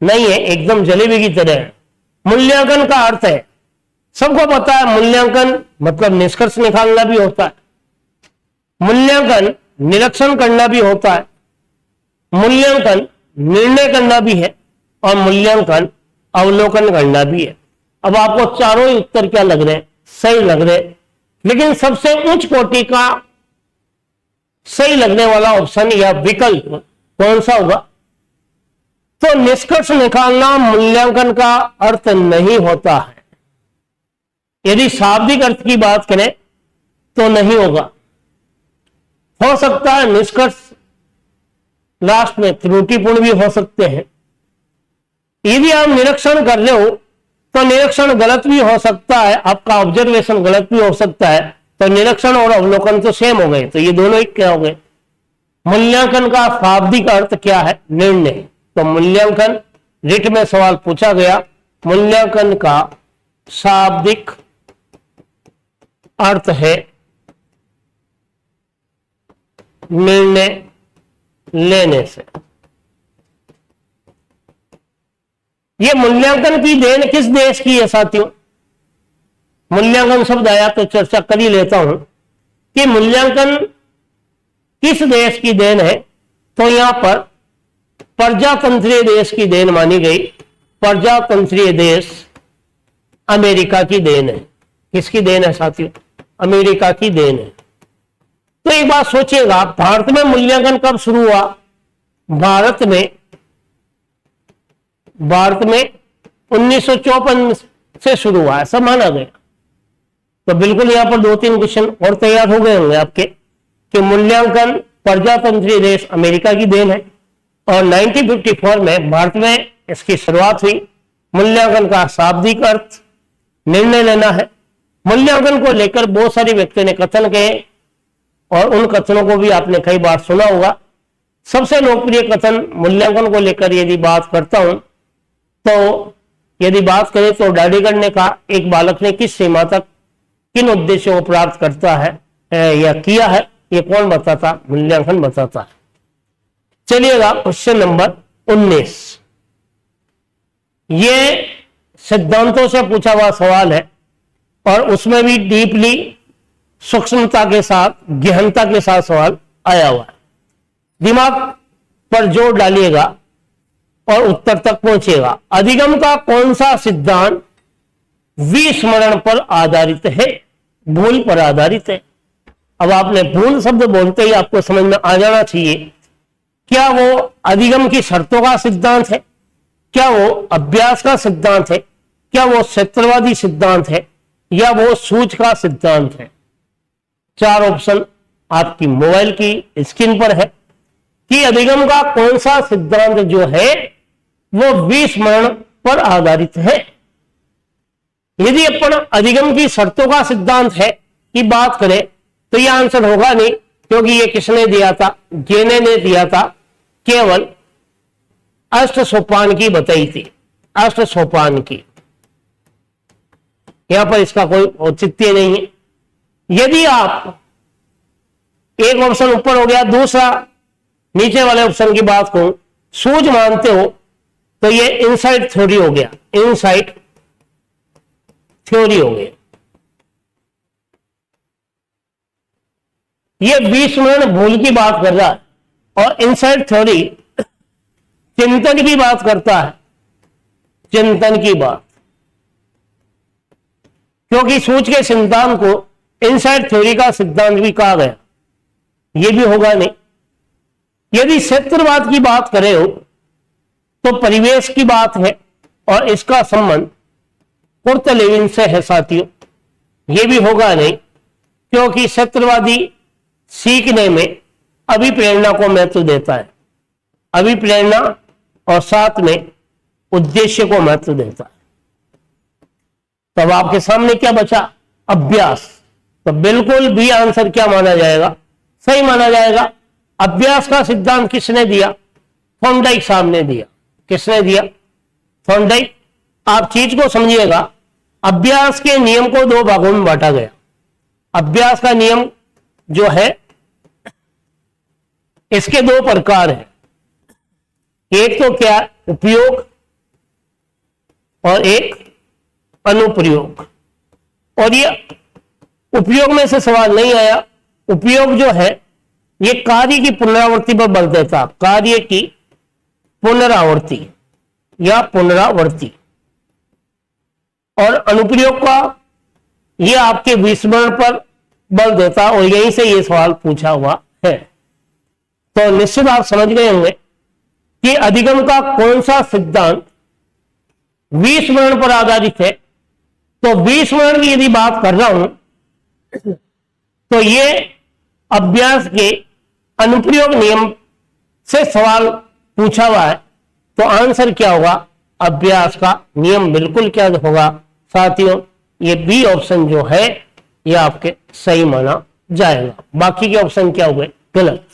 नहीं है, एकदम जलेबी की तरह है। मूल्यांकन का अर्थ है, सबको पता है, मूल्यांकन मतलब निष्कर्ष निकालना भी होता है, मूल्यांकन निरीक्षण करना भी होता है, मूल्यांकन निर्णय करना भी है, और मूल्यांकन अवलोकन करना भी है। अब आपको चारों ही उत्तर क्या लग रहे हैं? सही लग रहे, लेकिन सबसे उच्च कोटि का सही लगने वाला ऑप्शन या विकल्प कौन सा होगा? तो निष्कर्ष निकालना मूल्यांकन का अर्थ नहीं होता है। यदि शाब्दिक अर्थ की बात करें तो नहीं होगा। हो सकता है निष्कर्ष लास्ट में त्रुटिपूर्ण भी हो सकते हैं। यदि आप निरीक्षण कर रहे हो तो निरीक्षण गलत भी हो सकता है, आपका ऑब्जर्वेशन गलत भी हो सकता है। तो निरीक्षण और अवलोकन तो सेम हो गए, तो ये दोनों ही क्या हो गए? मूल्यांकन का शाब्दिक अर्थ क्या है? निर्णय। तो मूल्यांकन, रिट में सवाल पूछा गया, मूल्यांकन का शाब्दिक अर्थ है निर्णय लेने से। यह मूल्यांकन की देन किस देश की है साथियों? मूल्यांकन शब्द आया तो चर्चा कर ही लेता हूं कि मूल्यांकन किस देश की देन है? तो यहां पर प्रजातंत्रीय देश की देन मानी गई। प्रजातंत्रीय देश अमेरिका की देन है। किसकी देन है साथियों? अमेरिका की देन है। तो एक बात सोचिएगा, भारत में मूल्यांकन कब शुरू हुआ? भारत में 1954 से शुरू हुआ, ऐसा माना गया। तो बिल्कुल यहां पर 2-3 क्वेश्चन और तैयार हो गए होंगे आपके कि मूल्यांकन प्रजातंत्रीय देश अमेरिका की देन है और 1954 में भारत में इसकी शुरुआत हुई। मूल्यांकन का शाब्दिक अर्थ निर्णय लेना है। मूल्यांकन को लेकर बहुत सारे व्यक्तियों ने कथन कहे और उन कथनों को भी आपने कई बार सुना होगा। सबसे लोकप्रिय कथन मूल्यांकन को लेकर यदि बात करता हूं तो यदि बात करें तो डाइडिगर ने कहा, एक बालक ने किस सीमा तक किन उद्देश्यों को प्राप्त करता है या किया है, ये कौन बताता? मूल्यांकन बताता है। चलिएगा क्वेश्चन नंबर 19। ये सिद्धांतों से पूछा हुआ सवाल है और उसमें भी डीपली सूक्ष्मता के साथ, गहनता के साथ सवाल आया हुआ है। दिमाग पर जोर डालिएगा और उत्तर तक पहुंचिएगा। अधिगम का कौन सा सिद्धांत विस्मरण पर आधारित है? भूल पर आधारित है। अब आपने भूल शब्द बोलते ही आपको समझ में आ जाना चाहिए, क्या वो अधिगम की शर्तों का सिद्धांत है? क्या वो अभ्यास का सिद्धांत है? क्या वो क्षेत्रवादी सिद्धांत है या वो सूझ का सिद्धांत है? 4 ऑप्शन आपकी मोबाइल की स्क्रीन पर है कि अधिगम का कौन सा सिद्धांत जो है वो विस्मरण पर आधारित है। यदि अपन अधिगम की शर्तों का सिद्धांत है की बात करें तो यह आंसर होगा नहीं, क्योंकि ये किसने दिया था? जेने ने दिया था। केवल अष्ट सोपान की बताई थी, अष्ट सोपान की। यहां पर इसका कोई औचित्य नहीं है। यदि आप एक ऑप्शन ऊपर हो गया, दूसरा नीचे वाले ऑप्शन की बात करूं, सूझ मानते हो तो ये इनसाइट थ्योरी हो गया, इनसाइट थ्योरी हो गया। ये विस्मरण भूल की बात कर रहा है और इनसाइट थ्योरी चिंतन की बात करता है, चिंतन की बात। क्योंकि सूझ के सिद्धांत को इनसाइट थ्योरी का सिद्धांत भी कहा गया, यह भी होगा नहीं। यदि क्षेत्रवाद की बात करें हो तो परिवेश की बात है और इसका संबंध कुर्ट लेविन से है साथियों, यह भी होगा नहीं, क्योंकि क्षेत्रवादी सीखने में अभिप्रेरणा को महत्व देता है, अभिप्रेरणा और साथ में उद्देश्य को महत्व देता है। तब आपके सामने क्या बचा? अभ्यास। तो बिल्कुल भी आंसर क्या माना जाएगा? सही माना जाएगा। अभ्यास का सिद्धांत किसने दिया? थॉर्नडाइक साहब ने दिया। किसने दिया? थॉर्नडाइक। आप चीज को समझिएगा, अभ्यास के नियम को 2 भागों में बांटा गया। अभ्यास का नियम जो है इसके 2 प्रकार हैं। एक तो क्या? उपयोग और एक अनुप्रयोग। और ये उपयोग में से सवाल नहीं आया। उपयोग जो है ये कार्य की पुनरावृत्ति पर बल देता, कार्य की पुनरावृत्ति या पुनरावृत्ति। और अनुप्रयोग का ये आपके विस्मरण पर बल देता और यहीं से ये सवाल पूछा हुआ है। तो निश्चित आप समझ गए होंगे कि अधिगम का कौन सा सिद्धांत विस्मरण पर आधारित है। तो विस्मरण की यदि बात कर रहा हूं तो ये अभ्यास के अनुप्रयोग नियम से सवाल पूछा हुआ है। तो आंसर क्या होगा? अभ्यास का नियम बिल्कुल क्या होगा साथियों? ये बी ऑप्शन जो है ये आपके सही माना जाएगा। बाकी के ऑप्शन क्या हुए? गलत।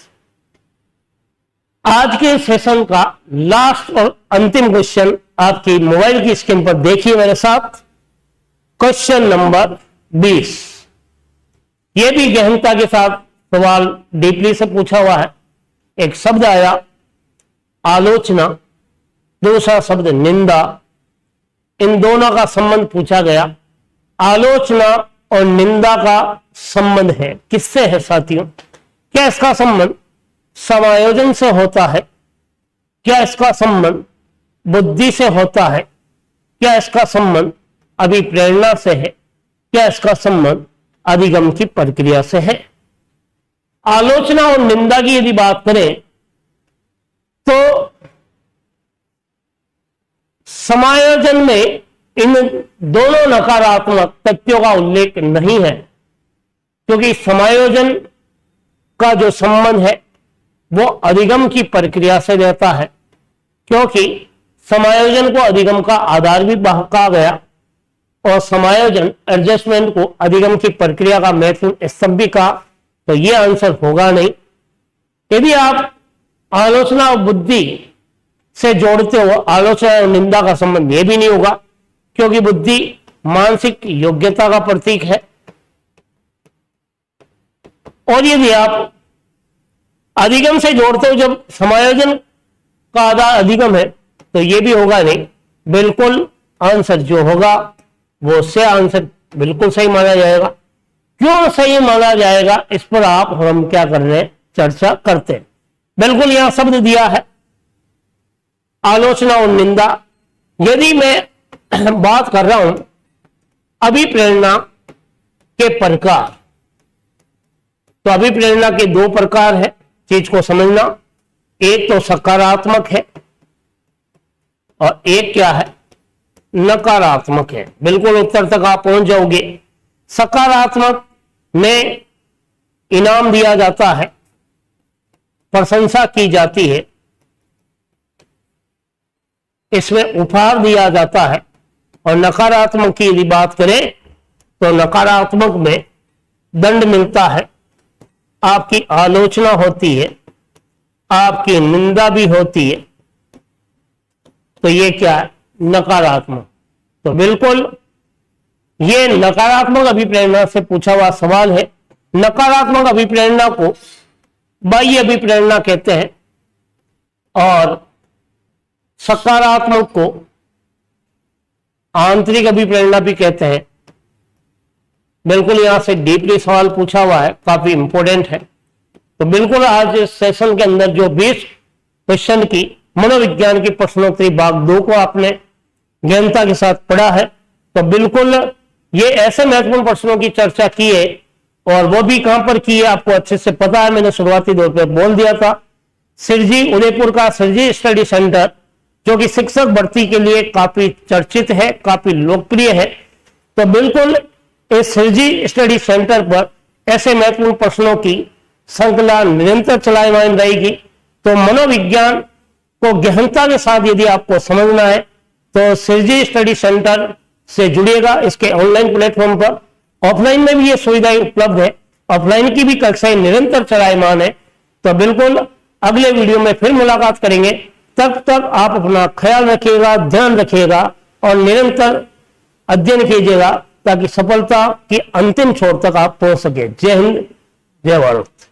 आज के सेशन का लास्ट और अंतिम क्वेश्चन आपकी मोबाइल की स्क्रीन पर देखिए मेरे साथ। Question number 20। यह भी गहनता के साथ सवाल डीपली से पूछा हुआ है। एक शब्द आया आलोचना, दूसरा शब्द निंदा, इन दोनों का संबंध पूछा गया। आलोचना और निंदा का संबंध है, किससे है साथियों? क्या इसका संबंध समायोजन से होता है? क्या इसका संबंध बुद्धि से होता है? क्या इसका संबंध अभिप्रेरणा से है? क्या इसका संबंध अधिगम की प्रक्रिया से है? आलोचना और निंदा की यदि बात करें तो समायोजन में इन दोनों नकारात्मक तथ्यों का उल्लेख नहीं है, क्योंकि समायोजन का जो संबंध है वो अधिगम की प्रक्रिया से रहता है, क्योंकि समायोजन को अधिगम का आधार भी कहा गया और समायोजन एडजस्टमेंट को अधिगम की प्रक्रिया का महत्वपूर्ण स्तंभ भी कहा, तो यह आंसर होगा नहीं। यदि आप आलोचना और बुद्धि से जोड़ते हो, आलोचना और निंदा का संबंध यह भी नहीं होगा, क्योंकि बुद्धि मानसिक योग्यता का प्रतीक है। और यदि आप अधिगम से जोड़ते हो, जब समायोजन का आधार अधिगम है, तो यह भी होगा नहीं। बिल्कुल आंसर जो होगा वो से आंसर बिल्कुल सही माना जाएगा। क्यों सही माना जाएगा, इस पर आप हम क्या कर रहे हैं, चर्चा करते हैं। बिल्कुल यहां शब्द दिया है आलोचना और निंदा। यदि मैं बात कर रहा हूं अभिप्रेरणा के प्रकार, तो अभिप्रेरणा के दो प्रकार है, चीज को समझना। एक तो सकारात्मक है और एक क्या है, नकारात्मक है। बिल्कुल उत्तर तक आप पहुंच जाओगे। सकारात्मक में इनाम दिया जाता है, प्रशंसा की जाती है, इसमें उपहार दिया जाता है। और नकारात्मक की यदि बात करें तो नकारात्मक में दंड मिलता है, आपकी आलोचना होती है, आपकी निंदा भी होती है। तो ये क्या है, नकारात्मक। तो बिल्कुल ये नकारात्मक अभिप्रेरणा से पूछा हुआ सवाल है। नकारात्मक अभिप्रेरणा को बाह्य अभिप्रेरणा कहते हैं और सकारात्मक को आंतरिक अभिप्रेरणा भी कहते हैं। बिल्कुल यहां से डीपली सवाल पूछा हुआ है, काफी इंपॉर्टेंट है। तो बिल्कुल आज इस सेशन के अंदर जो 20 क्वेश्चन की मनोविज्ञान की प्रश्नोत्तरी भाग 2 को आपने गहनता के साथ पढ़ा है, तो बिल्कुल ये ऐसे महत्वपूर्ण प्रश्नों की चर्चा की है, और वो भी कहां पर की है आपको अच्छे से पता है। मैंने शुरुआती दौर पर बोल दिया था, सिरजी उदयपुर का सिरजी स्टडी सेंटर, जो कि शिक्षक भर्ती के लिए काफी चर्चित है, काफी लोकप्रिय है। तो बिल्कुल इस सिरजी स्टडी सेंटर पर ऐसे महत्वपूर्ण प्रश्नों की श्रृंखला निरंतर चलायमान रहेगी। तो मनोविज्ञान को गहनता के साथ यदि आपको समझना है तो सिरजी स्टडी सेंटर से जुड़िएगा। इसके ऑनलाइन प्लेटफॉर्म पर ऑफलाइन में भी ये सुविधाएं उपलब्ध है, ऑफलाइन की भी कक्षाएं निरंतर चलायमान है। तो बिल्कुल अगले वीडियो में फिर मुलाकात करेंगे। तब तक आप अपना ख्याल रखिएगा, ध्यान रखिएगा और निरंतर अध्ययन कीजिएगा, ताकि सफलता की अंतिम छोर तक आप पहुंच सके। जय हिंद, जय भारत।